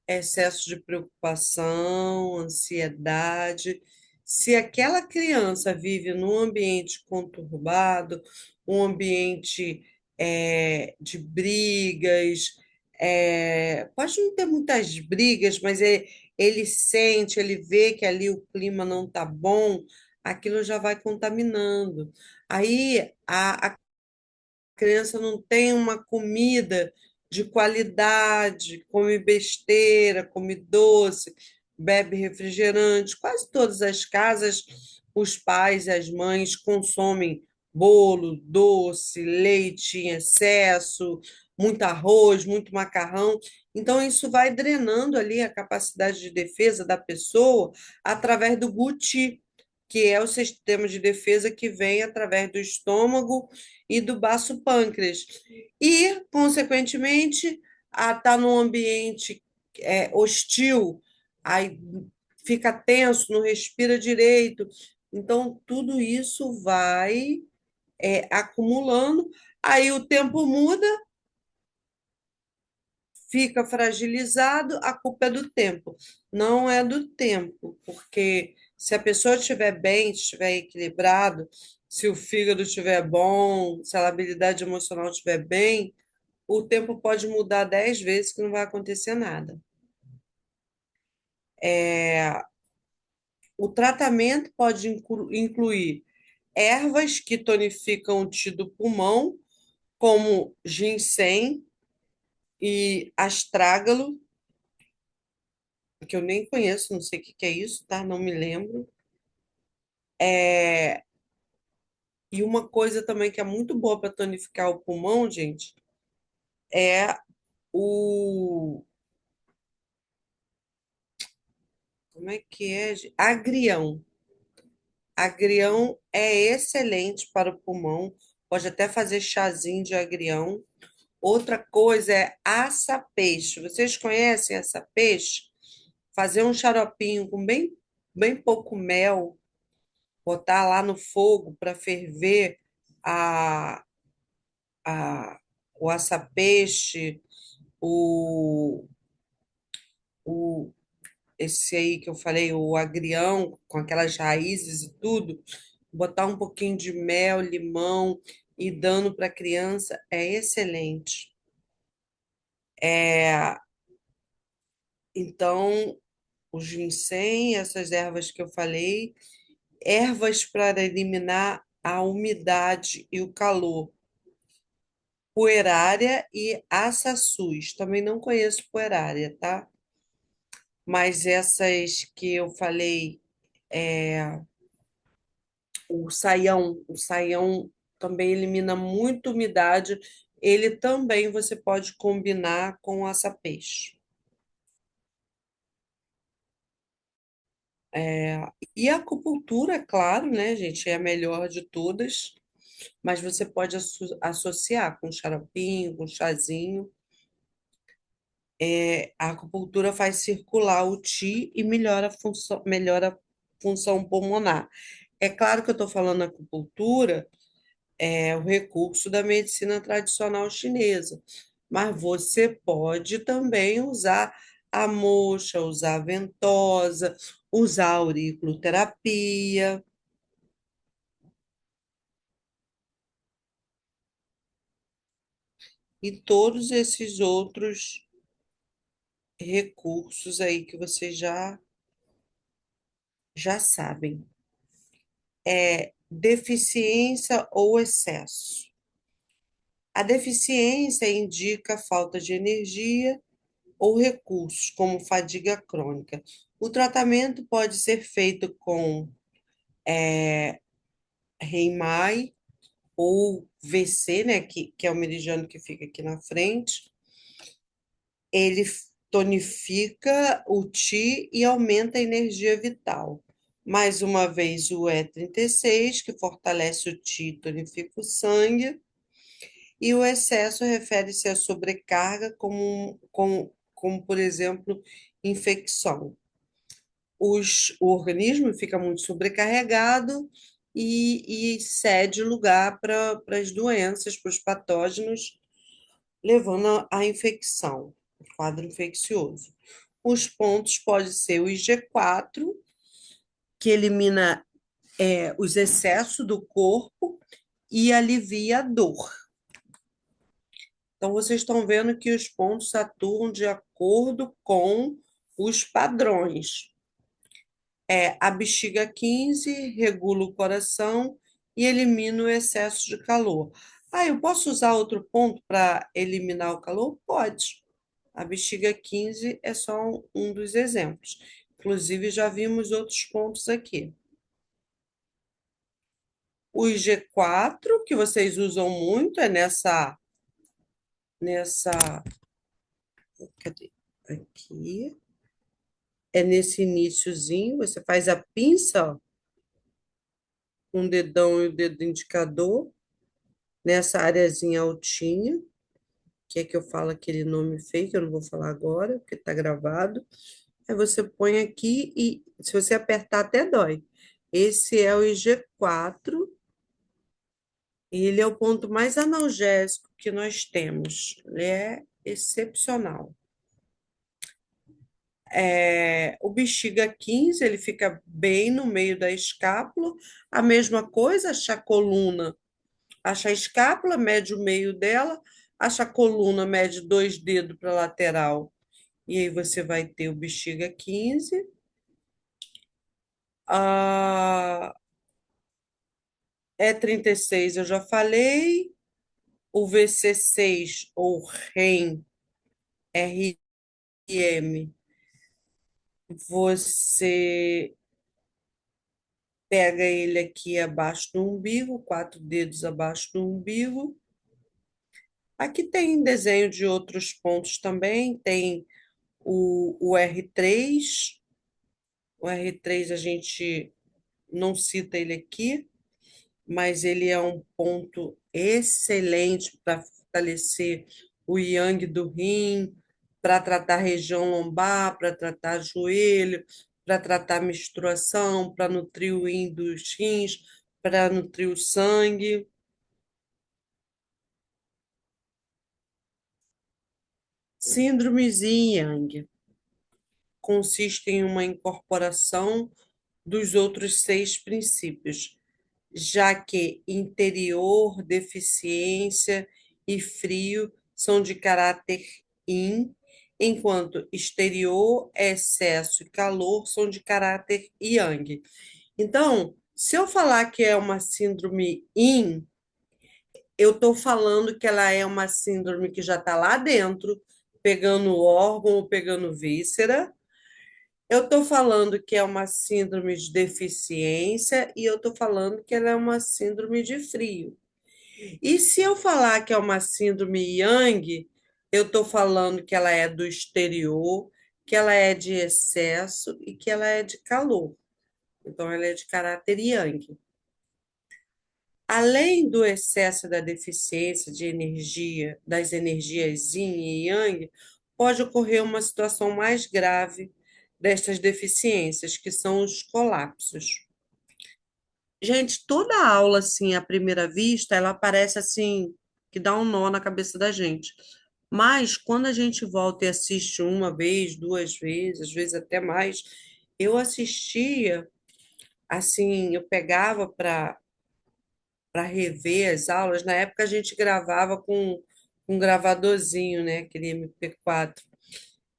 excesso de preocupação, ansiedade. Se aquela criança vive num ambiente conturbado, um ambiente de brigas, pode não ter muitas brigas, mas ele sente, ele vê que ali o clima não está bom, aquilo já vai contaminando. Aí a criança não tem uma comida de qualidade, come besteira, come doce, bebe refrigerante. Quase todas as casas, os pais e as mães consomem bolo, doce, leite em excesso, muito arroz, muito macarrão. Então, isso vai drenando ali a capacidade de defesa da pessoa através do guti, que é o sistema de defesa que vem através do estômago e do baço pâncreas. E, consequentemente, a estar num ambiente hostil, aí fica tenso, não respira direito. Então, tudo isso vai acumulando. Aí o tempo muda, fica fragilizado, a culpa é do tempo. Não é do tempo, porque se a pessoa estiver bem, estiver equilibrado, se o fígado estiver bom, se a labilidade emocional estiver bem, o tempo pode mudar 10 vezes que não vai acontecer nada. O tratamento pode incluir ervas que tonificam o tecido do pulmão, como ginseng e astrágalo, que eu nem conheço, não sei o que que é isso, tá? Não me lembro. É, E uma coisa também que é muito boa para tonificar o pulmão, gente, é o. Como é que é? Agrião. Agrião é excelente para o pulmão, pode até fazer chazinho de agrião. Outra coisa é aça-peixe. Vocês conhecem aça-peixe? Fazer um xaropinho com bem pouco mel, botar lá no fogo para ferver a, o aça-peixe, o, o, esse aí que eu falei, o agrião, com aquelas raízes e tudo, botar um pouquinho de mel, limão e dando para a criança é excelente. É, então, o ginseng, essas ervas que eu falei, ervas para eliminar a umidade e o calor, puerária e açaçuz. Também não conheço puerária, tá? Mas essas que eu falei, o saião também elimina muita umidade. Ele também você pode combinar com o açapeixe. E a acupuntura, claro, né, gente, é a melhor de todas, mas você pode associar com xaropinho, com chazinho. A acupuntura faz circular o qi e melhora a função pulmonar. É claro que eu estou falando acupuntura, é o recurso da medicina tradicional chinesa, mas você pode também usar a moxa, usar a ventosa, usar a auriculoterapia. e todos esses outros recursos aí que vocês já sabem. Deficiência ou excesso. A deficiência indica falta de energia ou recursos, como fadiga crônica. O tratamento pode ser feito com Reimai ou VC, né, que é o meridiano que fica aqui na frente. Ele tonifica o Ti e aumenta a energia vital. Mais uma vez, o E36, que fortalece o Ti e tonifica o sangue. E o excesso refere-se à sobrecarga, como, por exemplo, infecção. O organismo fica muito sobrecarregado e cede lugar para as doenças, para os patógenos, levando à infecção, o quadro infeccioso. Os pontos podem ser o IG4, que elimina os excessos do corpo e alivia a dor. Então, vocês estão vendo que os pontos atuam de acordo com os padrões. A bexiga 15 regula o coração e elimina o excesso de calor. Ah, eu posso usar outro ponto para eliminar o calor? Pode. A bexiga 15 é só um dos exemplos. Inclusive, já vimos outros pontos aqui. O IG4, que vocês usam muito, é cadê? Aqui. É nesse iniciozinho, você faz a pinça, ó, com o dedão e o dedo indicador, nessa areazinha altinha, que é que eu falo aquele nome feio, que eu não vou falar agora, porque está gravado. Aí você põe aqui e, se você apertar, até dói. Esse é o IG4, e ele é o ponto mais analgésico que nós temos. Ele é excepcional. O bexiga 15, ele fica bem no meio da escápula. A mesma coisa, acha a coluna, acha a escápula, mede o meio dela, acha a coluna, mede 2 dedos para a lateral. E aí você vai ter o bexiga 15. A E36 eu já falei. O VC6 ou REM, RM, você pega ele aqui abaixo do umbigo, 4 dedos abaixo do umbigo. Aqui tem desenho de outros pontos também, tem o R3. O R3 a gente não cita ele aqui, mas ele é um ponto excelente para fortalecer o yang do rim, para tratar a região lombar, para tratar joelho, para tratar menstruação, para nutrir o yin dos rins, para nutrir o sangue. Síndromes yin yang consiste em uma incorporação dos outros 6 princípios, já que interior, deficiência e frio são de caráter yin, enquanto exterior, excesso e calor são de caráter yang. Então, se eu falar que é uma síndrome yin, eu estou falando que ela é uma síndrome que já está lá dentro, pegando órgão ou pegando víscera. Eu estou falando que é uma síndrome de deficiência e eu estou falando que ela é uma síndrome de frio. E se eu falar que é uma síndrome Yang, eu estou falando que ela é do exterior, que ela é de excesso e que ela é de calor. Então, ela é de caráter Yang. Além do excesso da deficiência de energia, das energias Yin e Yang, pode ocorrer uma situação mais grave destas deficiências, que são os colapsos. Gente, toda aula, assim, à primeira vista, ela parece assim, que dá um nó na cabeça da gente. Mas, quando a gente volta e assiste uma vez, 2 vezes, às vezes até mais, eu assistia, assim, eu pegava para rever as aulas. Na época, a gente gravava com um gravadorzinho, né? Aquele MP4.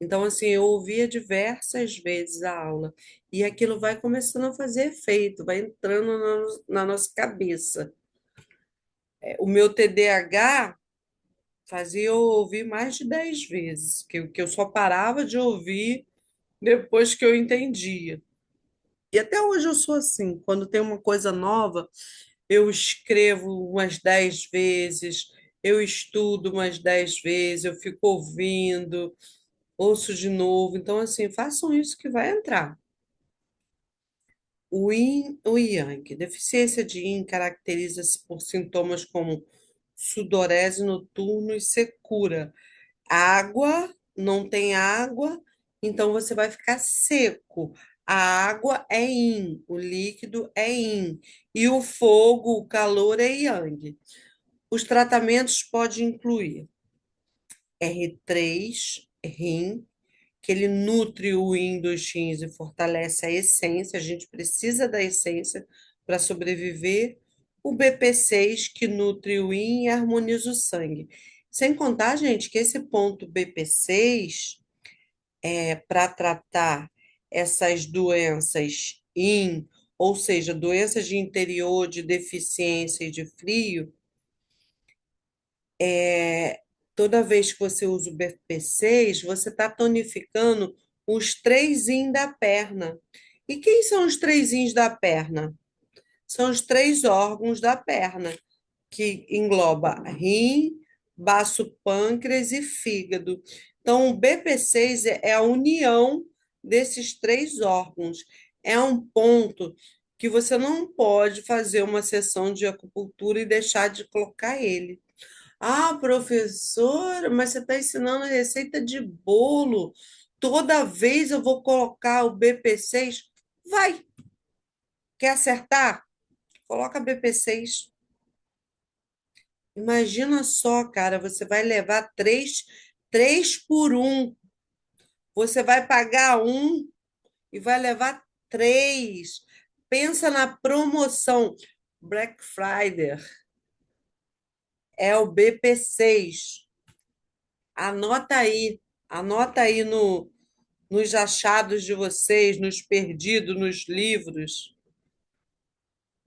Então, assim, eu ouvia diversas vezes a aula. E aquilo vai começando a fazer efeito, vai entrando na nossa cabeça. O meu TDAH fazia eu ouvir mais de 10 vezes, que eu só parava de ouvir depois que eu entendia. E até hoje eu sou assim, quando tem uma coisa nova, eu escrevo umas 10 vezes, eu estudo umas 10 vezes, eu fico ouvindo, ouço de novo. Então, assim, façam isso que vai entrar. O Yin, o Yang. Deficiência de Yin caracteriza-se por sintomas como sudorese noturno e secura. Água, não tem água, então você vai ficar seco. A água é Yin, o líquido é Yin, e o fogo, o calor é Yang. Os tratamentos podem incluir R3, Rim, que ele nutre o yin dos rins e fortalece a essência, a gente precisa da essência para sobreviver. O BP6, que nutre o yin e harmoniza o sangue. Sem contar, gente, que esse ponto BP6 é para tratar essas doenças yin, ou seja, doenças de interior, de deficiência e de frio. Toda vez que você usa o BP6, você está tonificando os três yin da perna. E quem são os três yins da perna? São os três órgãos da perna, que engloba rim, baço pâncreas e fígado. Então, o BP6 é a união desses três órgãos. É um ponto que você não pode fazer uma sessão de acupuntura e deixar de colocar ele. Ah, professora, mas você está ensinando receita de bolo. Toda vez eu vou colocar o BP6. Vai, quer acertar? Coloca BP6. Imagina só, cara, você vai levar três por um. Você vai pagar um e vai levar três. Pensa na promoção. Black Friday é o BP6. Anota aí no nos achados de vocês, nos perdidos, nos livros.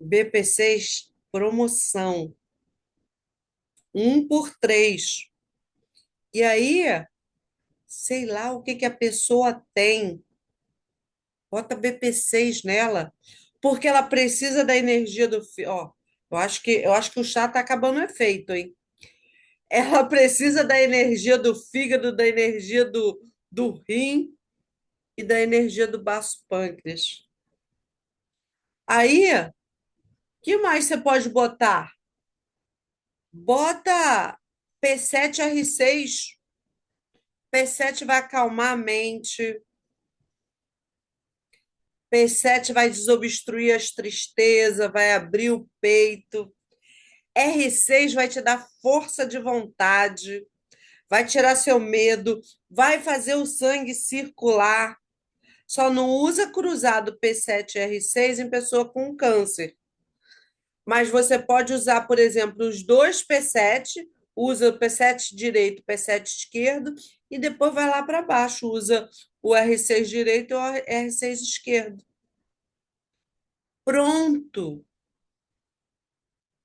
BP6, promoção. Um por três. E aí, sei lá o que que a pessoa tem. Bota BP6 nela. Porque ela precisa da energia do. Ó, eu acho que o chá está acabando o efeito, hein? Ela precisa da energia do fígado, da energia do rim e da energia do baço pâncreas. Aí, o que mais você pode botar? Bota P7R6. P7 vai acalmar a mente. P7 vai desobstruir as tristezas, vai abrir o peito. R6 vai te dar força de vontade, vai tirar seu medo, vai fazer o sangue circular. Só não usa cruzado P7 e R6 em pessoa com câncer. Mas você pode usar, por exemplo, os dois P7, usa o P7 direito, P7 esquerdo, e depois vai lá para baixo, usa o R6 direito e o R6 esquerdo. Pronto!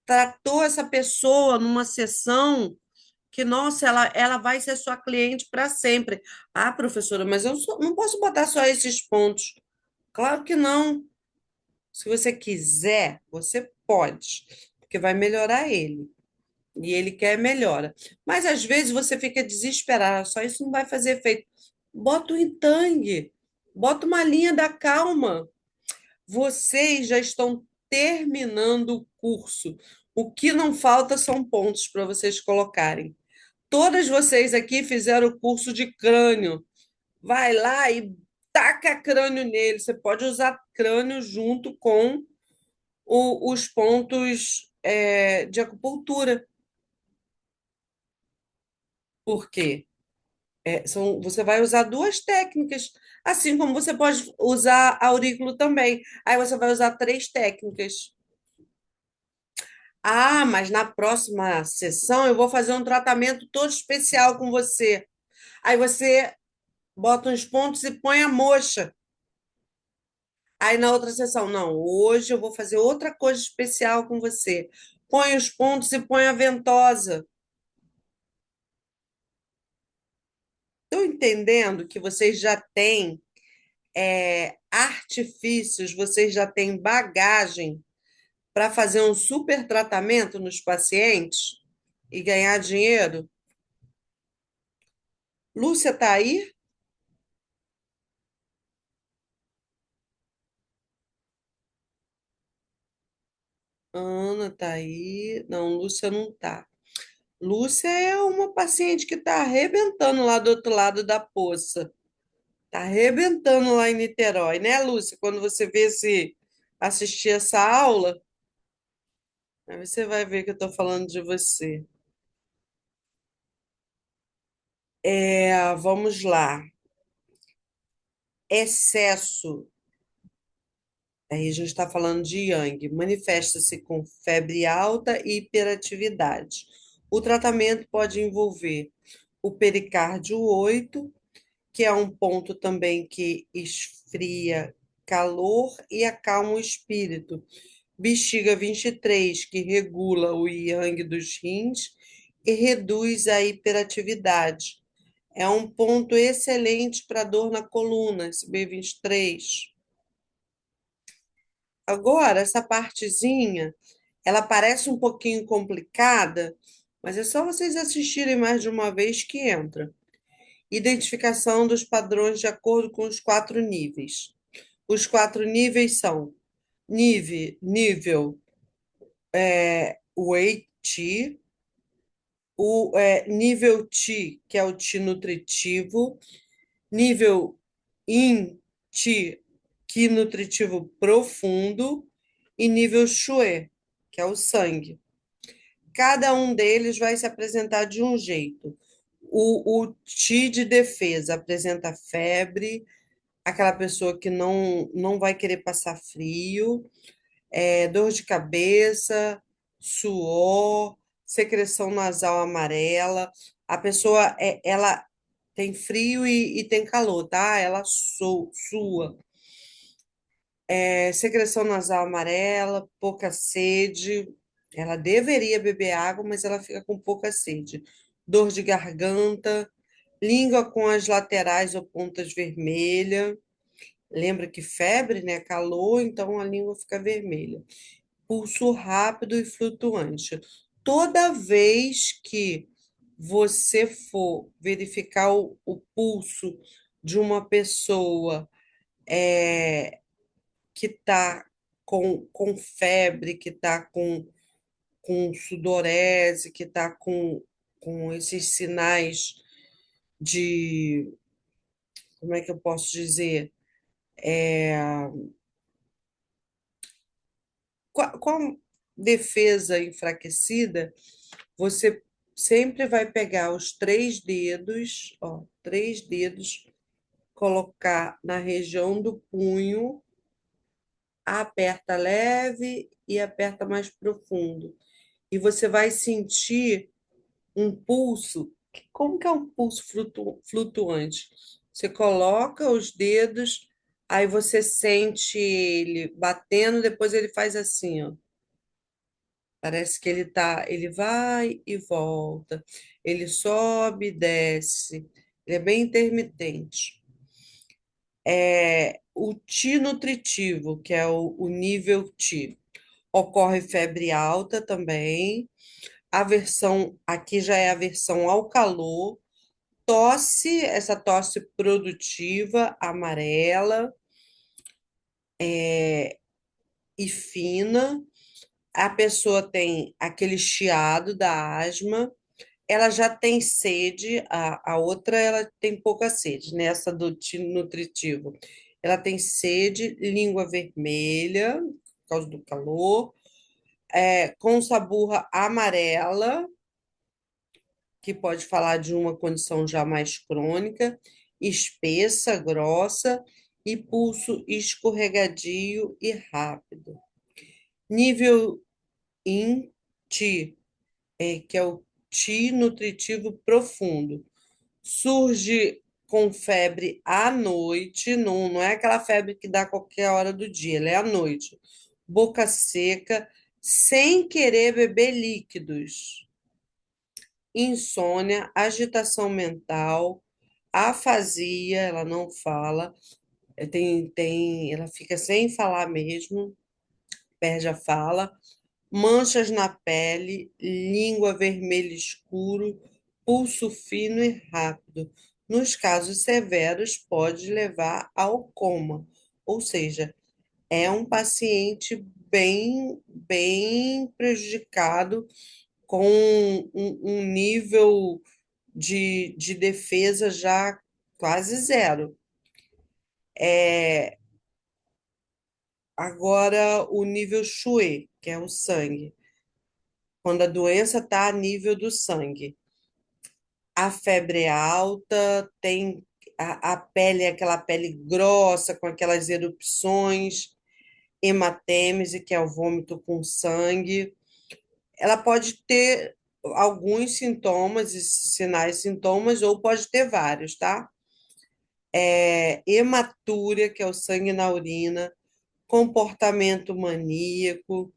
Tratou essa pessoa numa sessão que, nossa, ela vai ser sua cliente para sempre. Ah, professora, mas não posso botar só esses pontos. Claro que não. Se você quiser, você pode, porque vai melhorar ele. E ele quer melhora. Mas às vezes você fica desesperado, só isso não vai fazer efeito. Bota o Entang, bota uma linha da calma. Vocês já estão terminando o curso. O que não falta são pontos para vocês colocarem. Todas vocês aqui fizeram o curso de crânio. Vai lá e taca crânio nele. Você pode usar crânio junto com os pontos de acupuntura. Por quê? Você vai usar duas técnicas, assim como você pode usar aurículo também. Aí você vai usar três técnicas. Ah, mas na próxima sessão eu vou fazer um tratamento todo especial com você. Aí você bota uns pontos e põe a moxa. Aí na outra sessão, não, hoje eu vou fazer outra coisa especial com você. Põe os pontos e põe a ventosa. Estão entendendo que vocês já têm artifícios, vocês já têm bagagem para fazer um super tratamento nos pacientes e ganhar dinheiro? Lúcia está aí? Ana está aí? Não, Lúcia não está. Lúcia é uma paciente que está arrebentando lá do outro lado da poça. Está arrebentando lá em Niterói, né, Lúcia? Quando você vê se assistir essa aula, aí você vai ver que eu estou falando de você. Vamos lá. Excesso. Aí a gente está falando de Yang. Manifesta-se com febre alta e hiperatividade. O tratamento pode envolver o pericárdio 8, que é um ponto também que esfria calor e acalma o espírito. Bexiga 23, que regula o yang dos rins e reduz a hiperatividade. É um ponto excelente para dor na coluna, esse B23. Agora, essa partezinha, ela parece um pouquinho complicada, mas é só vocês assistirem mais de uma vez que entra. Identificação dos padrões de acordo com os 4 níveis. Os 4 níveis são nível Wei Qi, nível Qi, que é o Qi nutritivo, nível Yin Qi, Qi nutritivo profundo, e nível Xue, que é o sangue. Cada um deles vai se apresentar de um jeito. O Qi de defesa apresenta febre, aquela pessoa que não vai querer passar frio, dor de cabeça, suor, secreção nasal amarela. A pessoa, ela tem frio e tem calor, tá? Ela sua. Secreção nasal amarela, pouca sede. Ela deveria beber água, mas ela fica com pouca sede. Dor de garganta, língua com as laterais ou pontas vermelhas. Lembra que febre, né? Calor, então a língua fica vermelha. Pulso rápido e flutuante. Toda vez que você for verificar o pulso de uma pessoa que está com febre, que está com sudorese, que está com esses sinais de, como é que eu posso dizer? Com a defesa enfraquecida, você sempre vai pegar os 3 dedos, ó, 3 dedos, colocar na região do punho, aperta leve e aperta mais profundo. E você vai sentir um pulso. Como que é um pulso flutuante? Você coloca os dedos, aí você sente ele batendo, depois ele faz assim, ó. Parece que ele vai e volta, ele sobe e desce, ele é bem intermitente. O Ti nutritivo, que é o nível Ti, ocorre febre alta também. A versão aqui já é a versão ao calor, tosse, essa tosse produtiva, amarela e fina. A pessoa tem aquele chiado da asma, ela já tem sede, a outra ela tem pouca sede, né? Essa do nutritivo. Ela tem sede, língua vermelha, por causa do calor, com saburra amarela, que pode falar de uma condição já mais crônica, espessa, grossa, e pulso escorregadio e rápido. Nível IN TI, que é o TI nutritivo profundo. Surge com febre à noite, não é aquela febre que dá a qualquer hora do dia, ela é à noite. Boca seca, sem querer beber líquidos. Insônia, agitação mental, afasia, ela não fala, ela fica sem falar mesmo, perde a fala, manchas na pele, língua vermelha escuro, pulso fino e rápido. Nos casos severos, pode levar ao coma, ou seja, é um paciente bem prejudicado, com um nível de defesa já quase zero. Agora, o nível Xue, que é o sangue, quando a doença está a nível do sangue. A febre é alta, tem a pele, é aquela pele grossa, com aquelas erupções, hematêmese, que é o vômito com sangue. Ela pode ter alguns sintomas, sinais e sintomas, ou pode ter vários, tá? Hematúria, que é o sangue na urina, comportamento maníaco,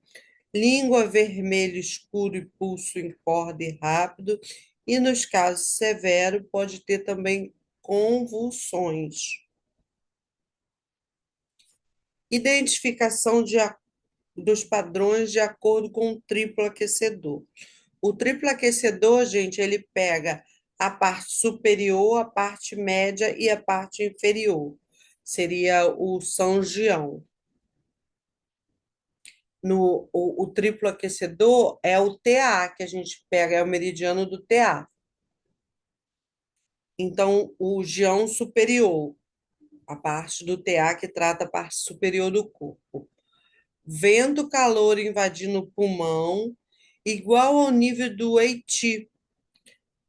língua vermelho escuro e pulso em corda e rápido, e nos casos severos pode ter também convulsões. Identificação dos padrões de acordo com o triplo aquecedor. O triplo aquecedor, gente, ele pega a parte superior, a parte média e a parte inferior. Seria o São João. O triplo aquecedor é o TA que a gente pega, é o meridiano do TA. Então, o Gião superior, a parte do TA que trata a parte superior do corpo. Vento, calor invadindo o pulmão, igual ao nível do Eiti,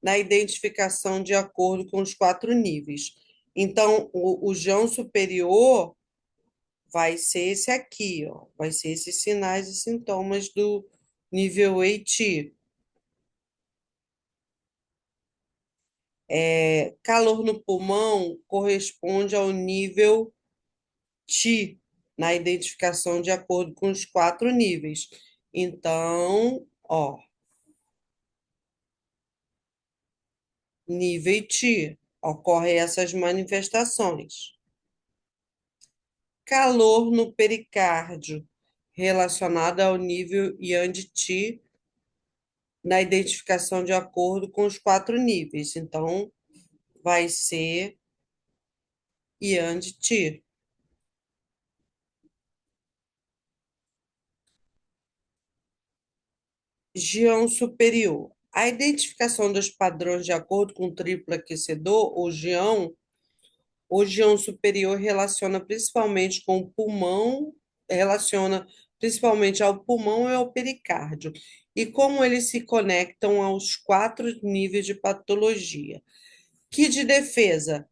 na identificação de acordo com os 4 níveis. Então, o Gião superior vai ser esse aqui, ó, vai ser esses sinais e sintomas do nível Eiti. Calor no pulmão corresponde ao nível Ti, na identificação de acordo com os 4 níveis. Então, ó, nível Ti, ocorrem essas manifestações. Calor no pericárdio, relacionado ao nível Yang de Ti, na identificação de acordo com os 4 níveis. Então, vai ser Yang de Ti. Gião superior. A identificação dos padrões de acordo com o triplo aquecedor, o gião superior relaciona principalmente ao pulmão e ao pericárdio, e como eles se conectam aos 4 níveis de patologia. Que de defesa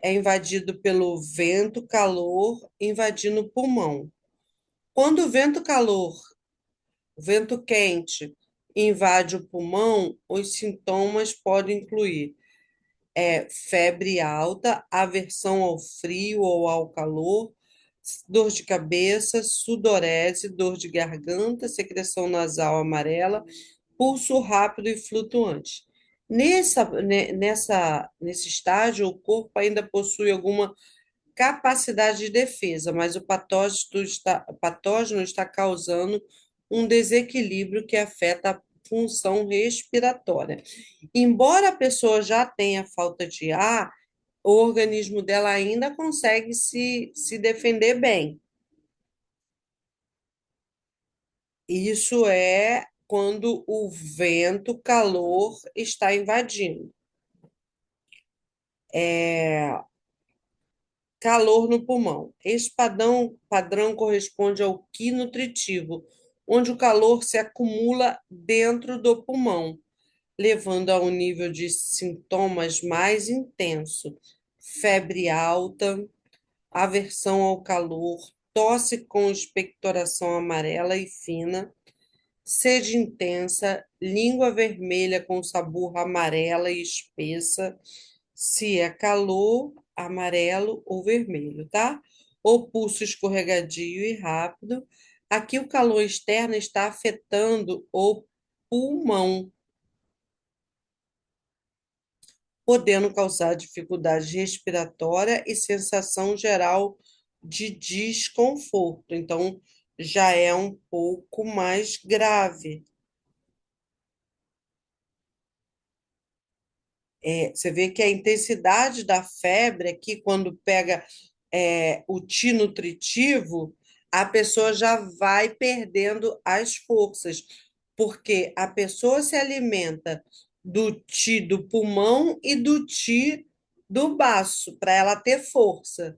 é invadido pelo vento, calor, invadindo o pulmão. Quando o vento quente invade o pulmão, os sintomas podem incluir febre alta, aversão ao frio ou ao calor, dor de cabeça, sudorese, dor de garganta, secreção nasal amarela, pulso rápido e flutuante. Nesse estágio, o corpo ainda possui alguma capacidade de defesa, mas o patógeno está causando um desequilíbrio que afeta a função respiratória. Embora a pessoa já tenha falta de ar, o organismo dela ainda consegue se defender bem. Isso é quando o vento, calor está invadindo. Calor no pulmão. Esse padrão corresponde ao Qi nutritivo, onde o calor se acumula dentro do pulmão, levando a um nível de sintomas mais intenso: febre alta, aversão ao calor, tosse com expectoração amarela e fina, sede intensa, língua vermelha com sabor amarela e espessa, se é calor, amarelo ou vermelho, tá? Ou pulso escorregadio e rápido. Aqui o calor externo está afetando o pulmão, podendo causar dificuldade respiratória e sensação geral de desconforto. Então, já é um pouco mais grave. Você vê que a intensidade da febre aqui, quando pega o Ti nutritivo, a pessoa já vai perdendo as forças, porque a pessoa se alimenta do Ti do pulmão e do Ti do baço, para ela ter força.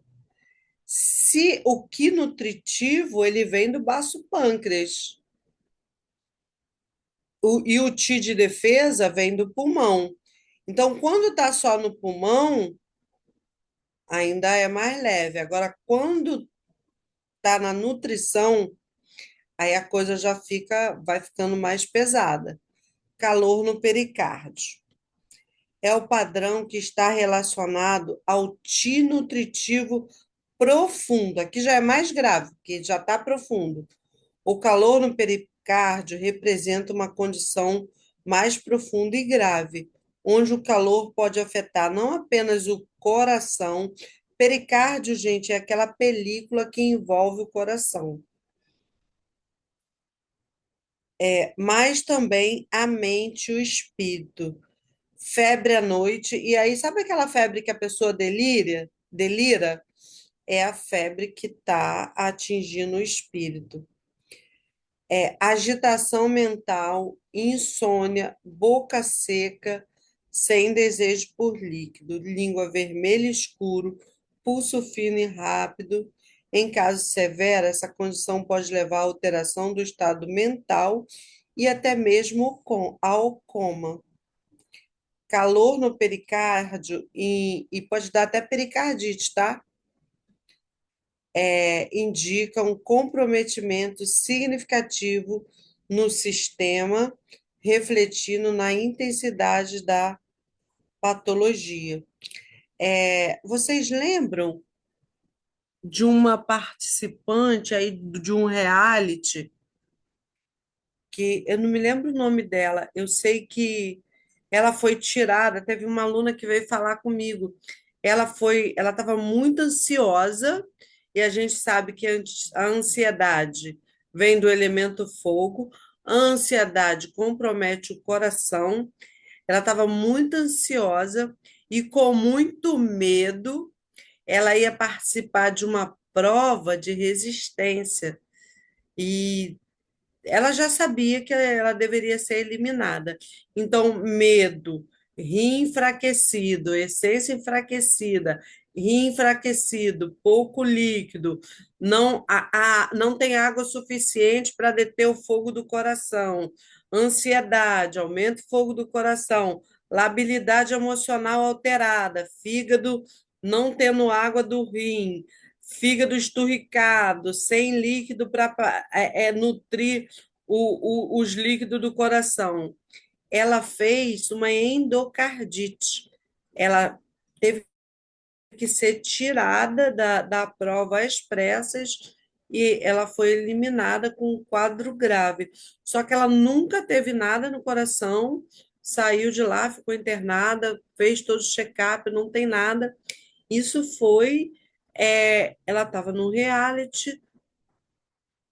Se o Qi nutritivo, ele vem do baço pâncreas, e o Ti de defesa vem do pulmão. Então, quando está só no pulmão, ainda é mais leve. Agora, quando está na nutrição, aí a coisa já vai ficando mais pesada. Calor no pericárdio. É o padrão que está relacionado ao Ti nutritivo profundo. Aqui já é mais grave, porque já está profundo. O calor no pericárdio representa uma condição mais profunda e grave, onde o calor pode afetar não apenas o coração. Pericárdio, gente, é aquela película que envolve o coração, mas também a mente e o espírito. Febre à noite, e aí sabe aquela febre que a pessoa delira? É a febre que está atingindo o espírito. Agitação mental, insônia, boca seca, sem desejo por líquido, língua vermelha escuro, pulso fino e rápido. Em caso severo, essa condição pode levar à alteração do estado mental e até mesmo ao coma. Calor no pericárdio e pode dar até pericardite, tá? Indica um comprometimento significativo no sistema, refletindo na intensidade da patologia. Vocês lembram de uma participante aí de um reality que eu não me lembro o nome dela, eu sei que ela foi tirada, teve uma aluna que veio falar comigo. Ela estava muito ansiosa, e a gente sabe que a ansiedade vem do elemento fogo, a ansiedade compromete o coração. Ela estava muito ansiosa e com muito medo, ela ia participar de uma prova de resistência. E ela já sabia que ela deveria ser eliminada. Então, medo, rim enfraquecido, essência enfraquecida, rim enfraquecido, pouco líquido, não tem água suficiente para deter o fogo do coração, ansiedade, aumenta o fogo do coração, labilidade emocional alterada, fígado não tendo água do rim, fígado esturricado, sem líquido para nutrir os líquidos do coração. Ela fez uma endocardite. Ela teve que ser tirada da prova às pressas e ela foi eliminada com um quadro grave. Só que ela nunca teve nada no coração, saiu de lá, ficou internada, fez todo o check-up, não tem nada. Isso foi. Ela estava no reality,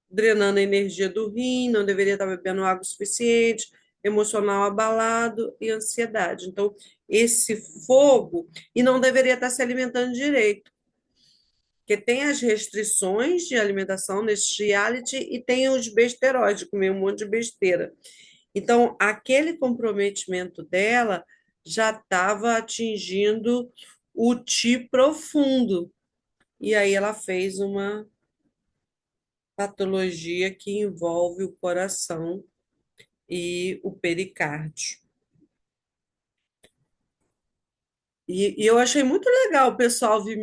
drenando a energia do rim, não deveria estar bebendo água suficiente, emocional abalado e ansiedade. Então, esse fogo, e não deveria estar se alimentando direito, porque tem as restrições de alimentação nesse reality e tem os besteróides, comer um monte de besteira. Então, aquele comprometimento dela já estava atingindo o ti profundo. E aí ela fez uma patologia que envolve o coração e o pericárdio. E eu achei muito legal o pessoal vir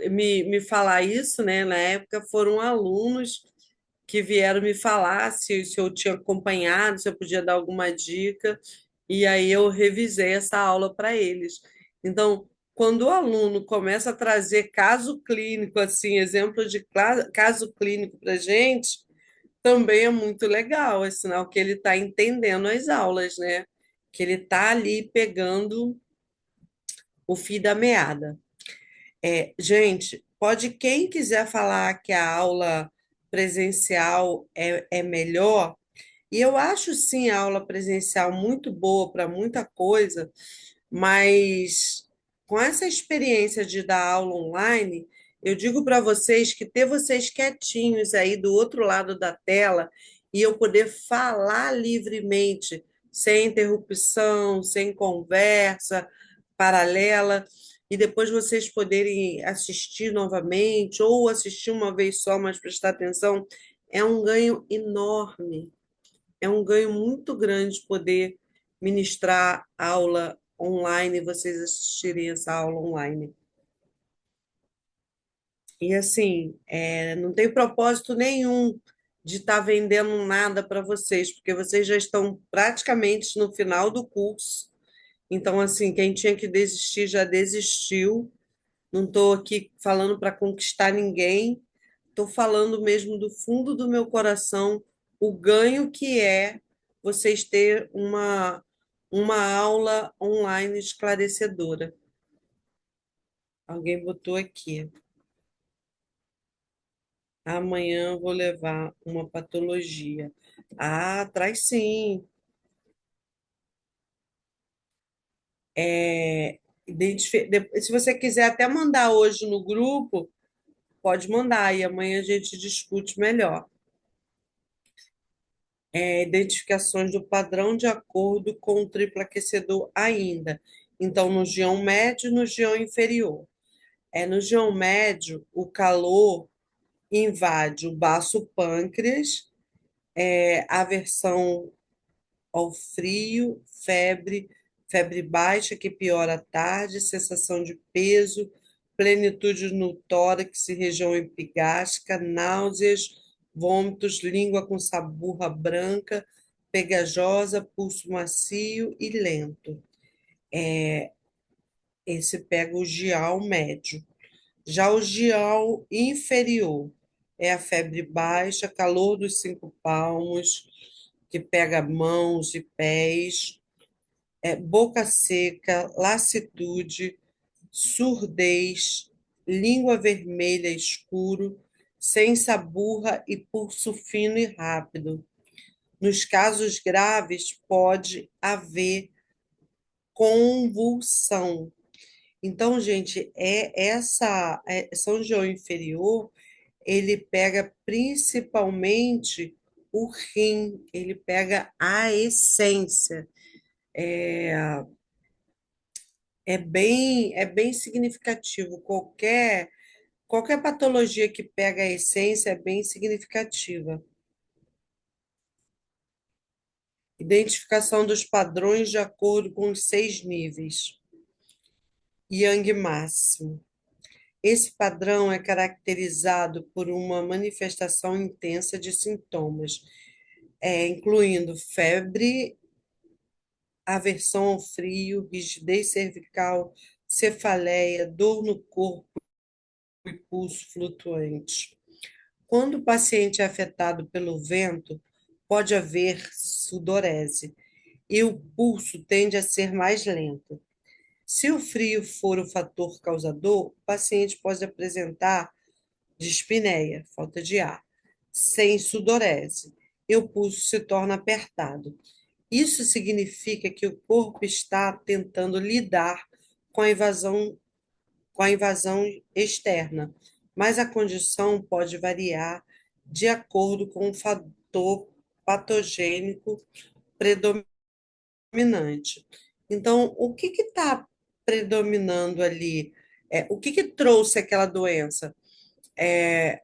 me falar isso, né? Na época foram alunos que vieram me falar se eu tinha acompanhado, se eu podia dar alguma dica, e aí eu revisei essa aula para eles. Então, quando o aluno começa a trazer caso clínico, assim, exemplo de caso clínico para a gente, também é muito legal, é sinal que ele está entendendo as aulas, né? Que ele está ali pegando o fio da meada. Gente, pode quem quiser falar que a aula presencial é melhor, e eu acho sim a aula presencial muito boa para muita coisa, mas com essa experiência de dar aula online, eu digo para vocês que ter vocês quietinhos aí do outro lado da tela e eu poder falar livremente, sem interrupção, sem conversa paralela, e depois vocês poderem assistir novamente ou assistir uma vez só, mas prestar atenção, é um ganho enorme. É um ganho muito grande poder ministrar aula online e vocês assistirem essa aula online. E assim, não tem propósito nenhum de estar vendendo nada para vocês, porque vocês já estão praticamente no final do curso. Então, assim, quem tinha que desistir já desistiu. Não estou aqui falando para conquistar ninguém, estou falando mesmo do fundo do meu coração o ganho que é vocês ter uma aula online esclarecedora. Alguém botou aqui. Amanhã eu vou levar uma patologia. Ah, traz sim. Se você quiser até mandar hoje no grupo, pode mandar e amanhã a gente discute melhor. Identificações do padrão de acordo com o triplo aquecedor ainda. Então, no geão médio e no geão inferior. No geão médio, o calor invade o baço pâncreas, aversão ao frio, febre baixa que piora à tarde, sensação de peso, plenitude no tórax e região epigástrica, náuseas, vômitos, língua com saburra branca, pegajosa, pulso macio e lento. Esse pega o gial médio. Já o gial inferior é a febre baixa, calor dos 5 palmos, que pega mãos e pés, boca seca, lassitude, surdez, língua vermelha escuro, sem saburra e pulso fino e rápido. Nos casos graves, pode haver convulsão. Então, gente, São João inferior, ele pega principalmente o rim, ele pega a essência. É bem significativo. Qualquer patologia que pega a essência é bem significativa. Identificação dos padrões de acordo com os 6 níveis. Yang máximo. Esse padrão é caracterizado por uma manifestação intensa de sintomas, incluindo febre, aversão ao frio, rigidez cervical, cefaleia, dor no corpo e pulso flutuante. Quando o paciente é afetado pelo vento, pode haver sudorese e o pulso tende a ser mais lento. Se o frio for o fator causador, o paciente pode apresentar dispneia, falta de ar, sem sudorese, e o pulso se torna apertado. Isso significa que o corpo está tentando lidar com a invasão externa, mas a condição pode variar de acordo com o fator patogênico predominante. Então, o que está predominando ali? O que trouxe aquela doença? É,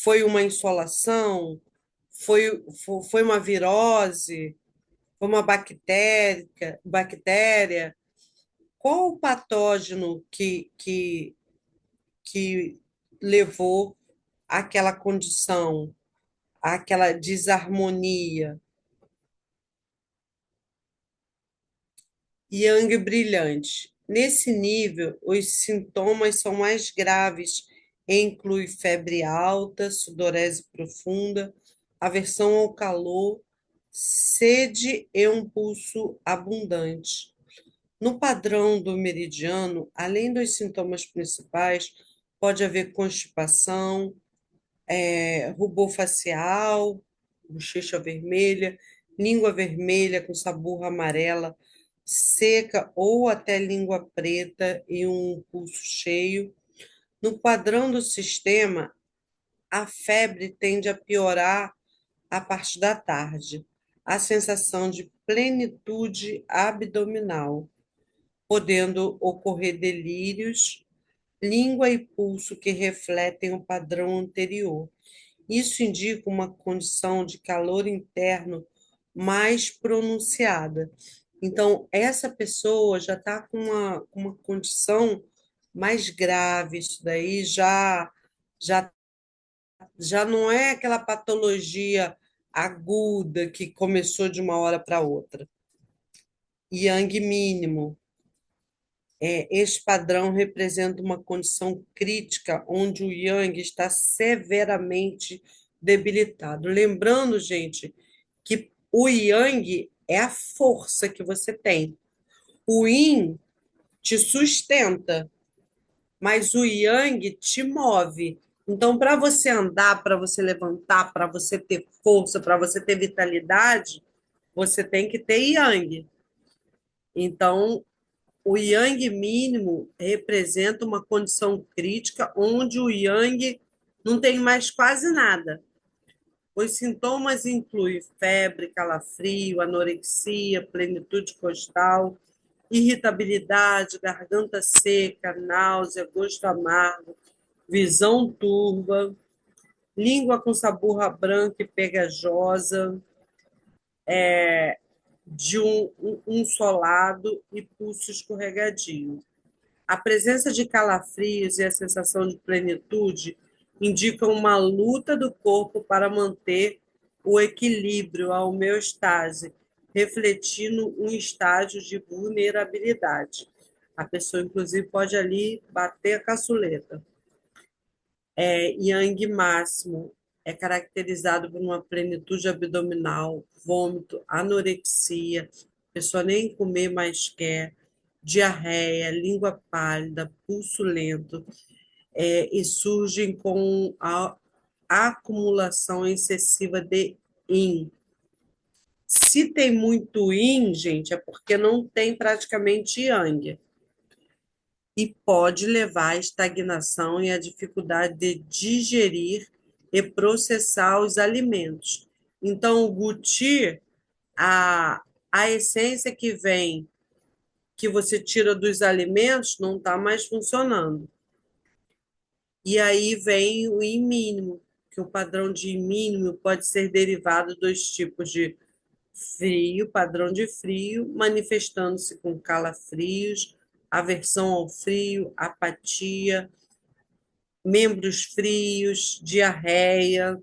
Foi uma insolação? Foi uma virose? Foi uma bactéria? Qual o patógeno que levou àquela condição? aquela desarmonia. Yang brilhante. Nesse nível, os sintomas são mais graves e inclui febre alta, sudorese profunda, aversão ao calor, sede e um pulso abundante. No padrão do meridiano, além dos sintomas principais, pode haver constipação, rubor facial, bochecha vermelha, língua vermelha com sabor amarela, seca ou até língua preta e um pulso cheio. No padrão do sistema, a febre tende a piorar a partir da tarde. A sensação de plenitude abdominal, podendo ocorrer delírios, língua e pulso que refletem o padrão anterior. Isso indica uma condição de calor interno mais pronunciada. Então, essa pessoa já está com uma condição mais grave, isso daí já, já não é aquela patologia aguda que começou de uma hora para outra. Yang mínimo. Este padrão representa uma condição crítica onde o Yang está severamente debilitado. Lembrando, gente, que o Yang é a força que você tem. O Yin te sustenta, mas o Yang te move. Então, para você andar, para você levantar, para você ter força, para você ter vitalidade, você tem que ter Yang. Então, o Yang mínimo representa uma condição crítica onde o Yang não tem mais quase nada. Os sintomas incluem febre, calafrio, anorexia, plenitude costal, irritabilidade, garganta seca, náusea, gosto amargo, visão turva, língua com sabor branca e pegajosa, de um solado e pulso escorregadio. A presença de calafrios e a sensação de plenitude indicam uma luta do corpo para manter o equilíbrio, a homeostase, refletindo um estágio de vulnerabilidade. A pessoa, inclusive, pode ali bater a caçuleta. Yang máximo é caracterizado por uma plenitude abdominal, vômito, anorexia, a pessoa nem comer mais quer, diarreia, língua pálida, pulso lento, e surgem com a acumulação excessiva de Yin. Se tem muito Yin, gente, é porque não tem praticamente Yang. E pode levar à estagnação e à dificuldade de digerir e processar os alimentos. Então, o Guti, a essência que vem, que você tira dos alimentos, não está mais funcionando. E aí vem o I mínimo, que o padrão de I mínimo pode ser derivado dos tipos de frio, padrão de frio, manifestando-se com calafrios, aversão ao frio, apatia, membros frios, diarreia,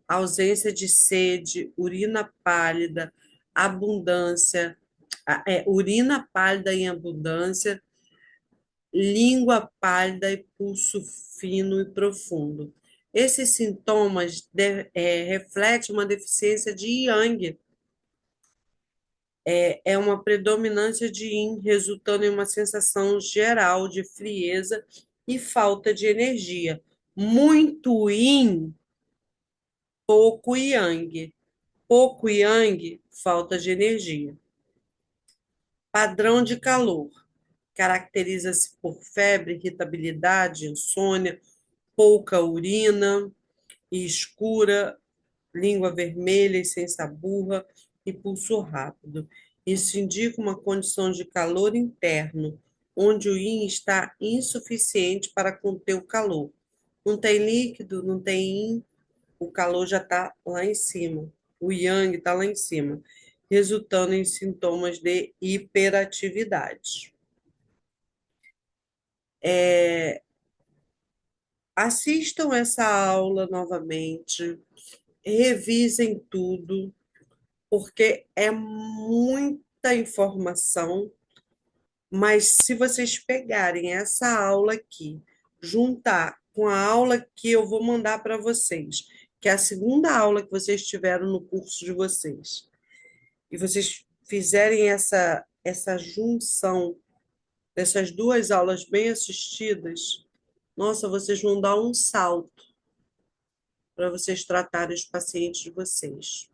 ausência de sede, urina pálida, abundância, urina pálida em abundância, língua pálida e pulso fino e profundo. Esses sintomas refletem uma deficiência de Yang, é uma predominância de Yin, resultando em uma sensação geral de frieza e falta de energia. Muito Yin, pouco Yang. Pouco Yang, falta de energia. Padrão de calor. Caracteriza-se por febre, irritabilidade, insônia, pouca urina e escura, língua vermelha e sem sabor e pulso rápido. Isso indica uma condição de calor interno, onde o yin está insuficiente para conter o calor. Não tem líquido, não tem yin, o calor já está lá em cima. O yang está lá em cima, resultando em sintomas de hiperatividade. Assistam essa aula novamente, revisem tudo, porque é muita informação, mas se vocês pegarem essa aula aqui, juntar com a aula que eu vou mandar para vocês, que é a segunda aula que vocês tiveram no curso de vocês, e vocês fizerem essa junção dessas duas aulas bem assistidas, nossa, vocês vão dar um salto para vocês tratarem os pacientes de vocês.